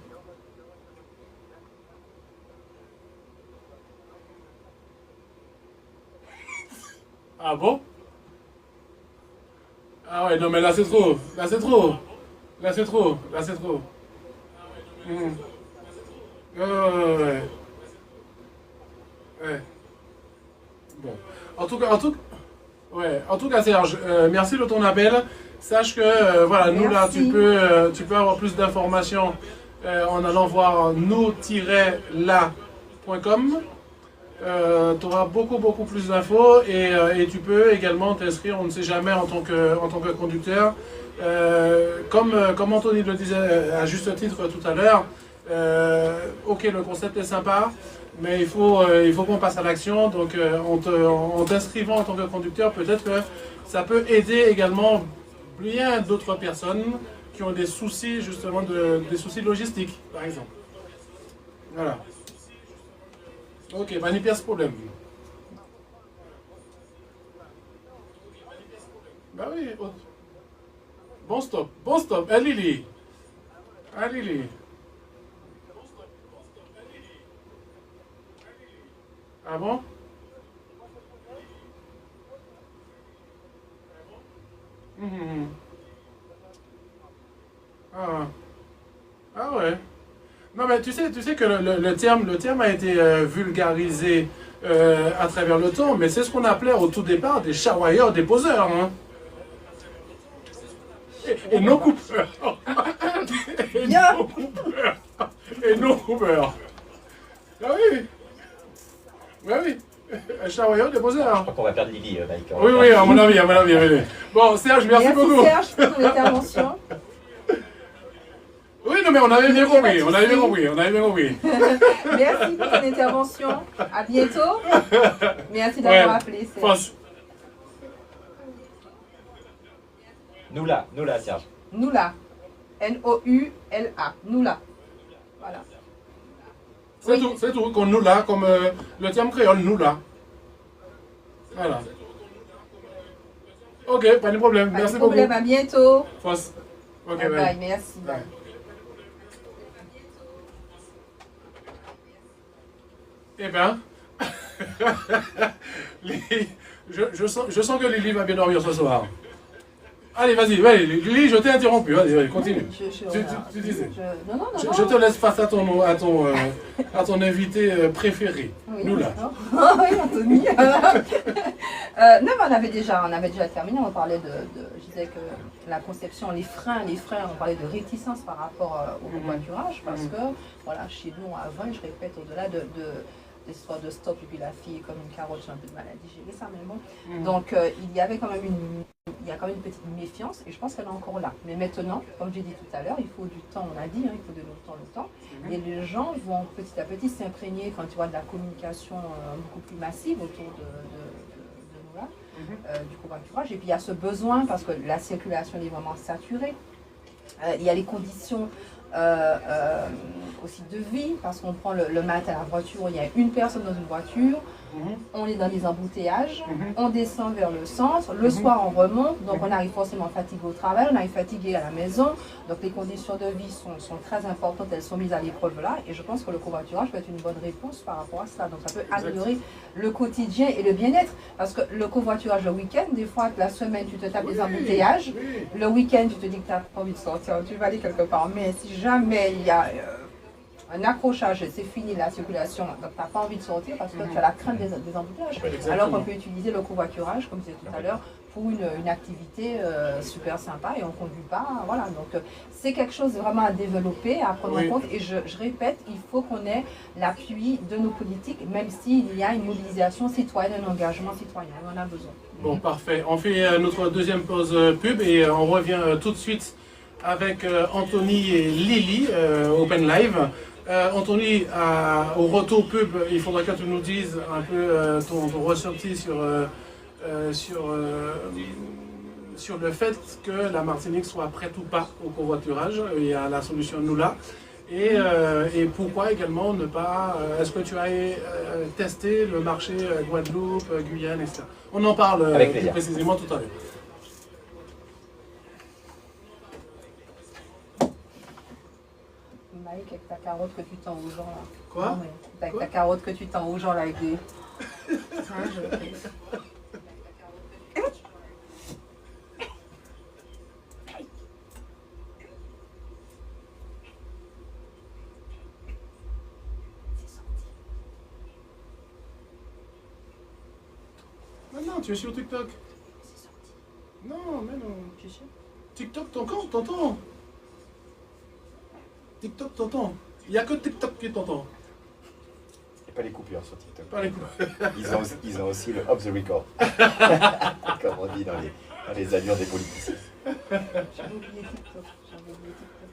Ah bon? Ah ouais, non mais là c'est trop. Là c'est trop. Là c'est trop. Là c'est trop. Mhm. Ouais, ouais, ouais. Ouais. Bon. En tout cas, Serge, merci de ton appel. Sache que voilà, nous là, Merci. tu peux avoir plus d'informations en allant voir nous-la.com. Tu auras beaucoup plus d'infos et tu peux également t'inscrire, on ne sait jamais, en tant que conducteur. Comme Anthony le disait à juste titre tout à l'heure, ok, le concept est sympa, mais il faut qu'on passe à l'action. Donc en t'inscrivant en tant que conducteur, peut-être que ça peut aider également bien d'autres personnes qui ont des soucis justement des soucis logistiques, par exemple. Voilà. Ok, pas ni pire ce problème. Bah oui. Oh. Bon stop, bon stop. Ah Lily. Ah Lily. Ah bon? Mhm. Ah. Ah ouais. Non mais tu sais que le terme a été vulgarisé à travers le temps, mais c'est ce qu'on appelait au tout départ des charwailleurs déposeurs. Hein. Et non coupeurs. Et Bien. non coupeurs. Et non coupeurs. Ah oui. Ah oui. Un charwailleur déposeur. Je crois qu'on va perdre Lily, Mike. Oui, oui, à mon avis, oui. Bon, Serge, merci beaucoup. Serge pour ton intervention. Oui, non, mais on avait bien Il y a pas compris, de on avait bien souci. compris, on avait bien compris. Merci pour ton intervention. À bientôt. Merci d'avoir Ouais. appelé. Serge. Pense. Nous là, Serge. Noula. N-O-U-L-A. Noula. Voilà. C'est tout, comme nous là, comme le terme créole, nous là. Voilà. Ok, pas de problème, Pas de merci problème. beaucoup. À bientôt. Force. Ok, Bye bye. bye. Merci. Bye. Eh bien, je sens que Lily va bien dormir ce soir. Allez, vas-y, Lily, je t'ai interrompu, vas-y, continue. Tu disais. Non, non, non. Je te laisse face à ton invité préféré, Oui, nous là. d'accord. Oui, Anthony. Non, mais on avait déjà terminé. On parlait je disais que la conception, les freins, on parlait de réticence par rapport au covoiturage, parce que, voilà, chez nous, avant, je répète, au-delà de l'histoire de stop, et puis la fille est comme une carotte, j'ai un peu de maladie, j'ai vu ça, mais bon. Donc, il y avait quand même une petite méfiance, et je pense qu'elle est encore là. Mais maintenant, comme j'ai dit tout à l'heure, il faut du temps, on a dit, hein, il faut de le temps. Et les gens vont petit à petit s'imprégner, quand tu vois, de la communication beaucoup plus massive autour de nous là, du covoiturage. Et puis il y a ce besoin, parce que la circulation est vraiment saturée. Il y a les conditions aussi de vie, parce qu'on prend le matin la voiture, il y a une personne dans une voiture, on est dans des embouteillages, on descend vers le centre, le soir on remonte, donc on arrive forcément fatigué au travail, on arrive fatigué à la maison, donc les conditions de vie sont très importantes, elles sont mises à l'épreuve là, et je pense que le covoiturage peut être une bonne réponse par rapport à cela, donc ça peut améliorer le quotidien et le bien-être, parce que le covoiturage le week-end, des fois la semaine tu te tapes des embouteillages, le week-end tu te dis que tu n'as pas envie de sortir, tu vas aller quelque part, mais si jamais il y a un accrochage, c'est fini la circulation, donc tu n'as pas envie de sortir parce que tu as la crainte des embouteillages. Exactement. Alors qu'on peut utiliser le covoiturage, comme je disais tout à l'heure, pour une activité super sympa et on ne conduit pas. Voilà, donc c'est quelque chose vraiment à développer, à prendre Oui. en compte. Et je répète, il faut qu'on ait l'appui de nos politiques, même s'il y a une mobilisation citoyenne, un engagement citoyen. On en a besoin. Bon, parfait. On fait notre deuxième pause pub et on revient tout de suite avec Anthony et Lily, Open Live. Anthony, au retour pub, il faudra que tu nous dises un peu ton ressenti sur le fait que la Martinique soit prête ou pas au covoiturage. Il y a la solution nous là. Et pourquoi également ne pas... Est-ce que tu as testé le marché Guadeloupe, Guyane, etc. On en parle Avec plus plaisir. précisément tout à l'heure. Mike, avec ta carotte que tu tends aux gens là. Quoi? Non, mais avec Quoi? ta carotte que tu tends aux gens là avec des. Hein, je- Non, tu es sur TikTok. Non, mais non. Tu es sûr? TikTok, t'entends. TikTok, t'entends. Il n'y a que TikTok qui t'entend. Et pas les coupures sur TikTok. Pas les coups. Ils ont aussi le off the record. Comme on dit dans les avions des politiciens. J'avais oublié TikTok. J'avais oublié TikTok.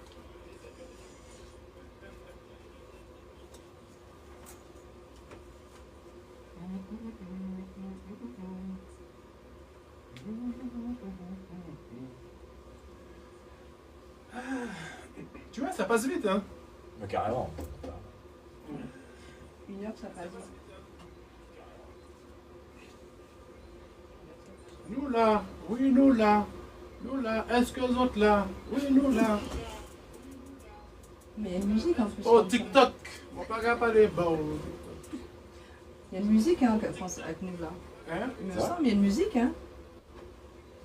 Tu vois, ça passe vite, hein. Mais carrément. 1 heure, ça passe vite. Nous là, oui, nous là. Nous là, est-ce que les autres là? Oui, nous là. Mais il y a une musique en plus. Oh, comme ça. TikTok. On va pas parler. Bon. Il y a une musique hein, avec nous là. Hein? Il me Ça va? semble, il y a une musique. Hein.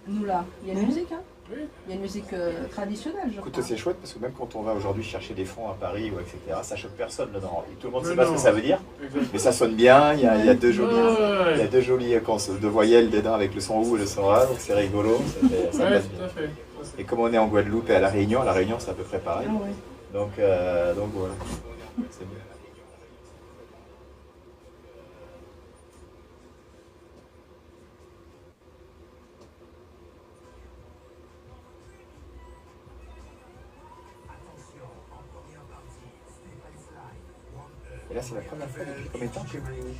Nous là. Il y a une musique. Hein. Oui. Il y a une musique traditionnelle, je Écoute, crois. c'est chouette parce que même quand on va aujourd'hui chercher des fonds à Paris ou etc., ça choque personne dedans. Et tout le monde ne Mais sait pas non. ce que ça veut dire, Exact. mais ça sonne bien. Il y a deux jolis, Ouais, il y a deux jolis de voyelles dedans avec le son ou et le son A, donc c'est rigolo. Ça ouais, passe tout bien. à fait. Et comme on est en Guadeloupe et à La Réunion c'est à peu près pareil. Ah ouais. Donc voilà. C'est bien. Et là, c'est la première fois depuis combien de temps que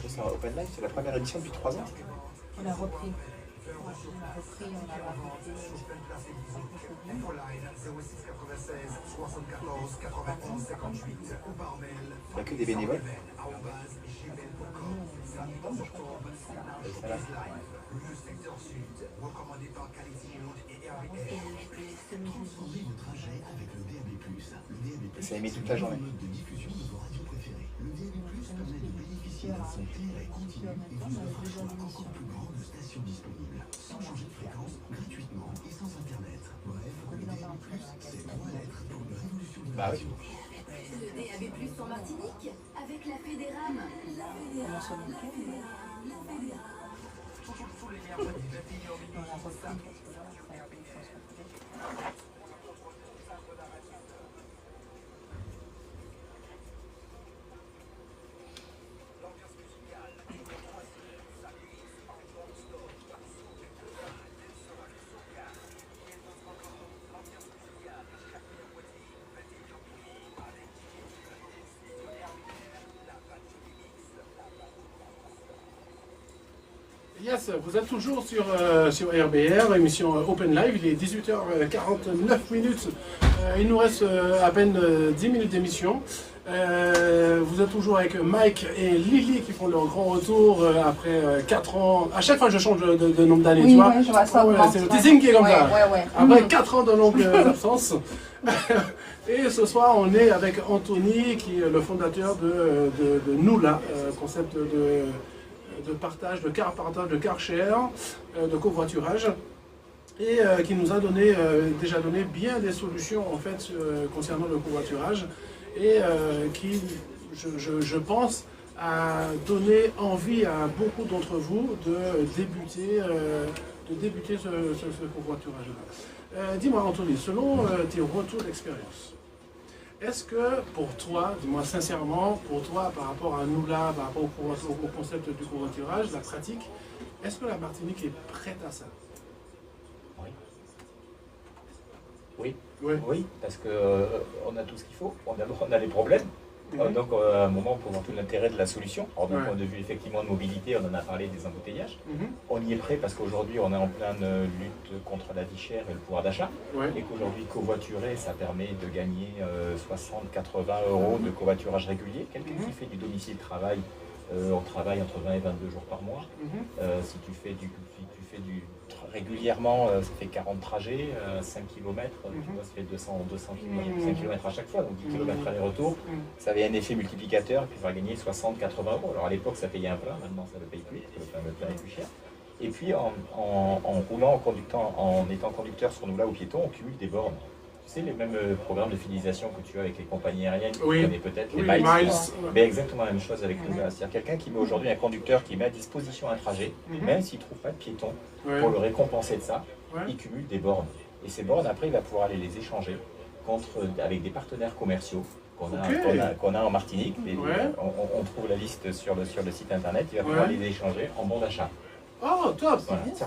c'est en Open Live? C'est la première édition depuis 3 ans. On a repris. Ouais, on a repris, on a raconté. Infoline 06 96 74 91 58 ou par mail Il n'y a que des bénévoles. le secteur sud, recommandé par Quality Mode et RBR. Transformez vos trajets avec le DAB+. Le DAB+, Et ça émet toute la journée. mode de diffusion de vos radios préférées. Le DAB+, permet de bénéficier d'un son clair et continu et vous offre un choix encore plus grand de stations disponibles, sans changer de fréquence, gratuitement et sans internet. Bref, le DAB+, c'est 3 lettres pour une révolution de Bah oui. Le DAB+ en Martinique avec la Fédéram. La Comment Fédéram. ça le week-end, mais La Fédéram. on a repris parce que là, ça a été transféré. Yes, vous êtes toujours sur RBR, émission Open Live, il est 18h49 il nous reste à peine 10 minutes d'émission. Vous êtes toujours avec Mike et Lily qui font leur grand retour après 4 ans. À chaque fois je change de nombre d'années, Oui, tu vois. ouais, je vois ça. Ah ouais, augmente. c'est le teasing qui est comme Ouais, ça. ouais. Après 4 ans de longue absence. Et ce soir, on est avec Anthony, qui est le fondateur de Noula, concept de partage, de car share, de covoiturage, et qui nous a déjà donné bien des solutions en fait concernant le covoiturage. et qui, je pense, a donné envie à beaucoup d'entre vous de débuter ce covoiturage-là. Dis-moi, Anthony, selon tes retours d'expérience, est-ce que pour toi, dis-moi sincèrement, pour toi, par rapport à nous là, par rapport au concept du covoiturage, la pratique, est-ce que la Martinique est prête à ça? Oui. Oui. Oui. Oui, parce que on a tout ce qu'il faut, on a les problèmes. Donc à un moment, pour voir tout l'intérêt de la solution. Alors d'un point de vue effectivement de mobilité, on en a parlé des embouteillages. On y est prêt parce qu'aujourd'hui on est en pleine lutte contre la vie chère et le pouvoir d'achat. Et qu'aujourd'hui covoiturer, ça permet de gagner 60-80 euros de covoiturage régulier. Quelqu'un qui fait du domicile-travail, on travaille entre 20 et 22 jours par mois. Si tu fais du régulièrement, ça fait 40 trajets, 5 km, tu vois, ça fait 200 km, 5 km à chaque fois, donc 10 km aller-retour. Ça avait un effet multiplicateur, puis tu vas gagner 60-80 euros. Alors à l'époque, ça payait un plein, maintenant ça ne paye plus, parce que le plein est plus cher. Et puis en roulant, en étant conducteur sur nous là aux piétons, on cumule des bornes. Tu sais, les mêmes programmes de fidélisation que tu as avec les compagnies aériennes, tu connais peut-être, les Miles. Mais exactement la même chose avec nous là. C'est-à-dire quelqu'un qui met aujourd'hui un conducteur qui met à disposition un trajet, même s'il ne trouve pas de piéton, pour le récompenser de ça, il cumule des bornes. Et ces bornes, après, il va pouvoir aller les échanger avec des partenaires commerciaux qu'on a en Martinique. On trouve la liste sur le site internet, il va pouvoir les échanger en bon d'achat. Oh, top!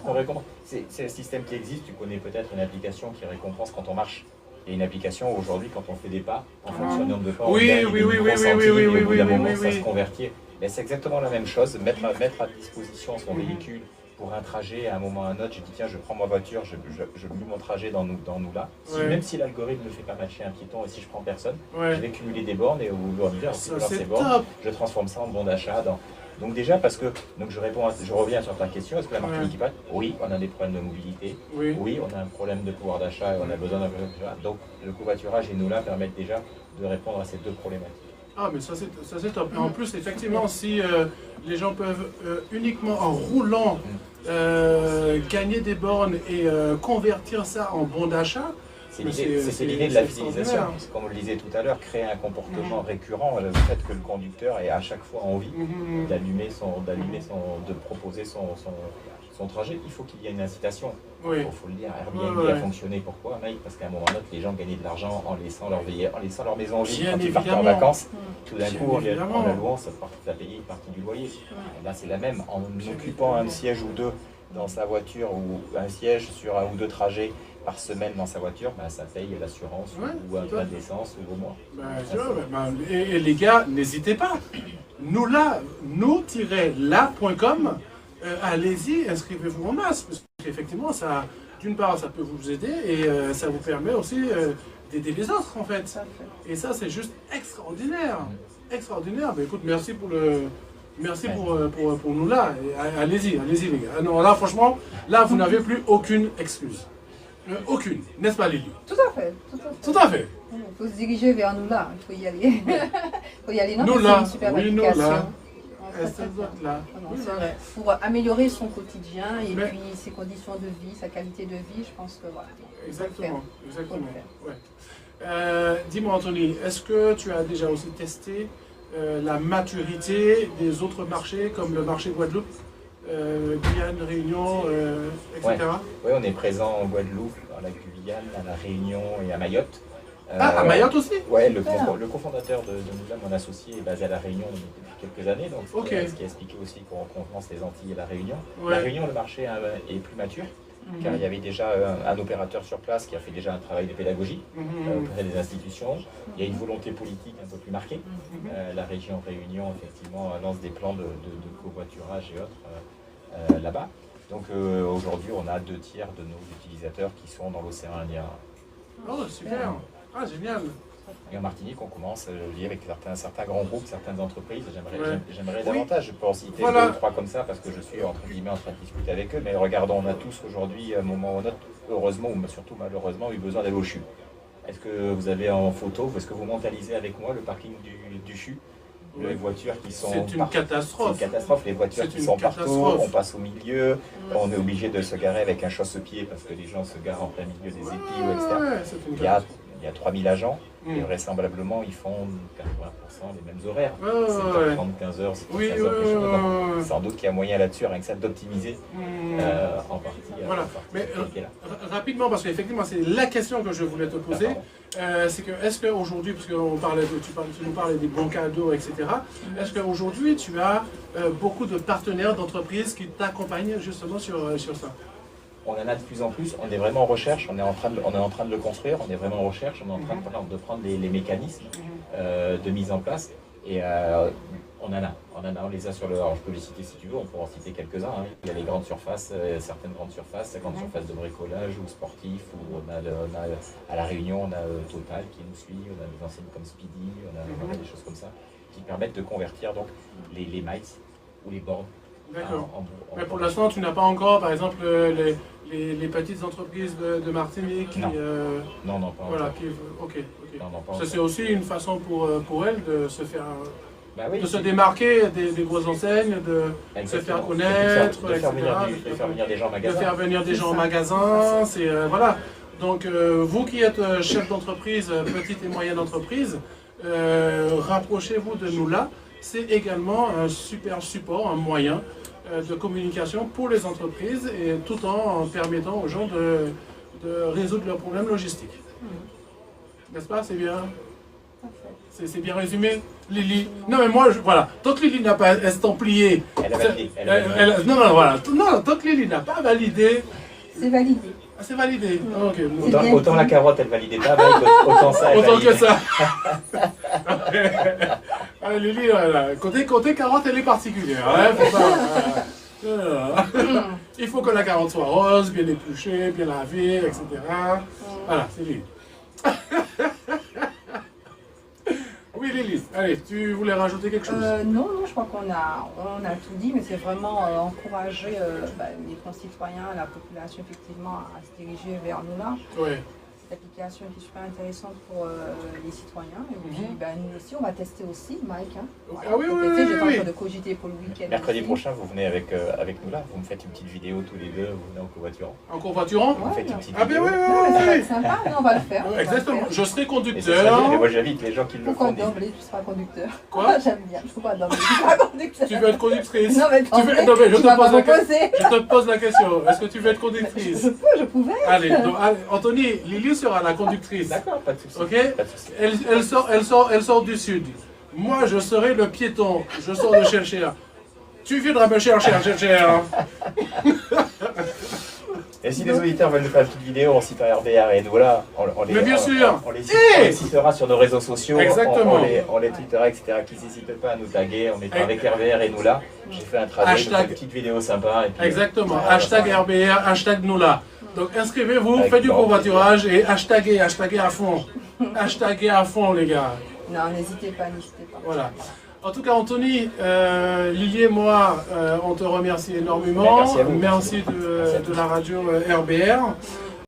Voilà. C'est un système qui existe, tu connais peut-être une application qui récompense quand on marche. Il y a une application aujourd'hui, quand on fait des pas, en fonction du nombre de pas, on gagne des micro-centimes, et au bout d'un moment, ça se convertit. Mais c'est exactement la même chose, mettre à disposition son véhicule pour un trajet, à un moment ou à un autre, je dis tiens, je prends ma voiture, je loue mon trajet dans nous là. Même si l'algorithme ne fait pas matcher un piéton et si je prends personne, je vais cumuler des bornes et au bout d'un moment, ces bornes, je transforme ça en bon d'achat. Donc déjà, parce que je reviens sur ta question, est-ce que la Martinique est? Oui, on a des problèmes de mobilité, oui, on a un problème de pouvoir d'achat et on a besoin d'un covoiturage. Donc le covoiturage et nous là permettent déjà de répondre à ces deux problématiques. Ah, mais ça c'est top. Et en plus, effectivement, si les gens peuvent uniquement en roulant gagner des bornes et convertir ça en bon d'achat, c'est l'idée de la fidélisation. Comme on le disait tout à l'heure, créer un comportement récurrent, le fait que le conducteur ait à chaque fois envie de proposer son trajet, il faut qu'il y ait une incitation. Il faut le dire, Airbnb a fonctionné. Pourquoi, Mike? Parce qu'à un moment donné, les gens gagnaient de l'argent en laissant leur maison vide quand ils partent en vacances. Tout d'un coup, en la louant, ça payer une partie du loyer. Et là, c'est la même. En occupant un siège ou deux dans sa voiture ou un siège sur un ou deux trajets par semaine dans sa voiture, ça paye l'assurance ou un plein d'essence au mois. Et les gars, n'hésitez pas. nous-là.com, allez-y, inscrivez-vous en masse. Parce qu'effectivement, ça, d'une part, ça peut vous aider et ça vous permet aussi d'aider les autres en fait. Et ça, c'est juste extraordinaire. Extraordinaire. Écoute, merci pour nous là. Allez-y les gars. Non, là, franchement, là, vous n'avez plus aucune excuse. Aucune, n'est-ce pas Lily? Tout à fait. Tout à fait. Il faut se diriger vers nous là, il faut y aller. Il faut y aller. Non, nous c'est là, une super oui, application. nous là. Là. C'est vrai. Pour améliorer son quotidien et puis ses conditions de vie, sa qualité de vie, je pense que voilà. Exactement. Ouais. Dis-moi Anthony, est-ce que tu as déjà aussi testé la maturité des autres marchés comme le marché Guadeloupe, Guyane, Réunion, etc. Oui, on est présent en Guadeloupe, à la Guyane, à la Réunion et à Mayotte. À Mayotte aussi? Oui, le cofondateur de Noulam, mon associé, est basé à la Réunion depuis quelques années, donc ce qui a expliqué aussi qu'on lance les Antilles et la Réunion. La Réunion, le marché est plus mature, car il y avait déjà un opérateur sur place qui a fait déjà un travail de pédagogie auprès des institutions. Il y a une volonté politique un peu plus marquée. La région Réunion, effectivement, lance des plans de covoiturage et autres là-bas. Donc aujourd'hui, on a 2 tiers de nos utilisateurs qui sont dans l'océan Indien. Oh, super! Ah, génial! Et en Martinique, on commence à lier avec certains grands groupes, certaines entreprises. J'aimerais davantage, je peux en citer 2 ou 3 comme ça, parce que je suis entre guillemets en train de discuter avec eux. Mais regardons, on a tous aujourd'hui, à un moment ou un autre, heureusement ou surtout malheureusement, eu besoin d'aller au CHU. Est-ce que vous avez en photo, est-ce que vous mentalisez avec moi le parking du CHU? Les voitures qui sont... C'est une catastrophe. C'est une catastrophe, les voitures qui sont partout, on passe au milieu, on est obligé de se garer avec un chasse-pied parce que les gens se garent en plein milieu des épis, etc. il y a 3000 agents, et vraisemblablement, ils font 80% les mêmes horaires. 7h30, 15h, c'est Oui, 15h quelque chose. Donc, sans doute qu'il y a moyen là-dessus, rien que ça, d'optimiser en partie. Voilà. Mais rapidement, parce qu'effectivement, c'est la question que je voulais te poser. C'est que, est-ce qu'aujourd'hui, parce que tu nous parlais des bons cadeaux, etc., est-ce qu'aujourd'hui, tu as beaucoup de partenaires d'entreprises qui t'accompagnent justement sur ça? On en a de plus en plus, on est vraiment en recherche, on est en train de le construire, on est vraiment en recherche, on est en train de prendre les mécanismes de mise en place, et on les a sur le... Alors je peux les citer si tu veux, on pourra en citer quelques-uns. Hein. Il y a les grandes surfaces, certaines grandes surfaces, surfaces de bricolage ou sportifs, où on a à La Réunion, on a Total qui nous suit, on a des enseignes comme Speedy, on a des choses comme ça, qui permettent de convertir donc les miles ou les bornes. D'accord. Mais pour l'instant, tu n'as pas encore, par exemple, les petites entreprises de Martinique Non. qui, Non, pas voilà, encore. ok. Non, pas Ça, encore. c'est aussi une façon pour elles de se faire, Bah oui, de se démarquer des grosses enseignes, de se exactement. faire connaître, de faire etc. venir des gens en De magasin. faire venir des gens en magasin, c'est voilà. Donc vous qui êtes chef d'entreprise, petite et moyenne entreprise, rapprochez-vous de nous là. C'est également un super support, un moyen de communication pour les entreprises et tout en permettant aux gens de résoudre leurs problèmes logistiques. N'est-ce pas? C'est bien. C'est bien résumé, Lily. Non mais moi, voilà, tant que Lily n'a pas estampillé, Elle a validé. non, voilà, non, tant que Lily n'a pas validé, C'est validé. c'est validé. Ok. Autant la carotte, elle validait pas, autant ça, elle Autant validait. que ça. Ah, Lily, voilà. Côté carotte, elle est particulière. Hein, faut pas, il faut que la carotte soit rose, bien épluchée, bien lavée, etc. Voilà, c'est Lily. Oui, Lily, allez, tu voulais rajouter quelque chose? Non, je crois qu'on a tout dit, mais c'est vraiment encourager les concitoyens, la population effectivement à se diriger vers nous là. Oui. Cette application qui est super intéressante pour les citoyens. Et puis nous aussi, on va tester aussi, Mike. Hein. Ah oui, J'étais en oui. train de cogiter pour le week-end. Mercredi aussi. prochain, vous venez avec nous là, vous me faites une petite vidéo tous les deux, vous venez en covoiturant. En covoiturant? Vous me faites une petite Ah ben vidéo. oui, Non, mais ça va oui, être sympa, mais on va le faire. on va le exactement. faire. Je serai Et ça serait conducteur. bien, mais moi j'invite les gens qui le Pourquoi font. d'emblée tu seras conducteur? Quoi? J'aime bien. Pourquoi d'emblée tu seras conducteur? Tu veux être conductrice? Non, mais Tu veux- non, mais je tu te vas pose pas la proposer. Je te pose la question. Est-ce que tu veux être conductrice? Je pouvais. Allez, donc, allez, Anthony, Lily sera la conductrice. D'accord, pas de soucis. Ok? Pas de soucis. Elle sort du sud. Moi, je serai le piéton. Je sors de chercher. Tu viendras me chercher. Et si les auditeurs veulent nous faire une petite vidéo, on citera RBR et nous là, Mais bien sûr. on les citera sur nos réseaux sociaux, Exactement. on les tweetera, etc. Qui n'hésite pas à nous taguer, on mettra avec RBR et nous là. J'ai fait un trajet, je fais une petite vidéo sympa. Et puis, Exactement. voilà, Hashtag ça va. RBR, hashtag nous là. Donc inscrivez-vous, Avec faites du grand covoiturage et hashtagez à fond. Hashtagez à fond, les gars. Non, n'hésitez pas. Voilà. En tout cas, Anthony, Lily et moi, on te remercie énormément. Merci à vous. Merci de la radio RBR.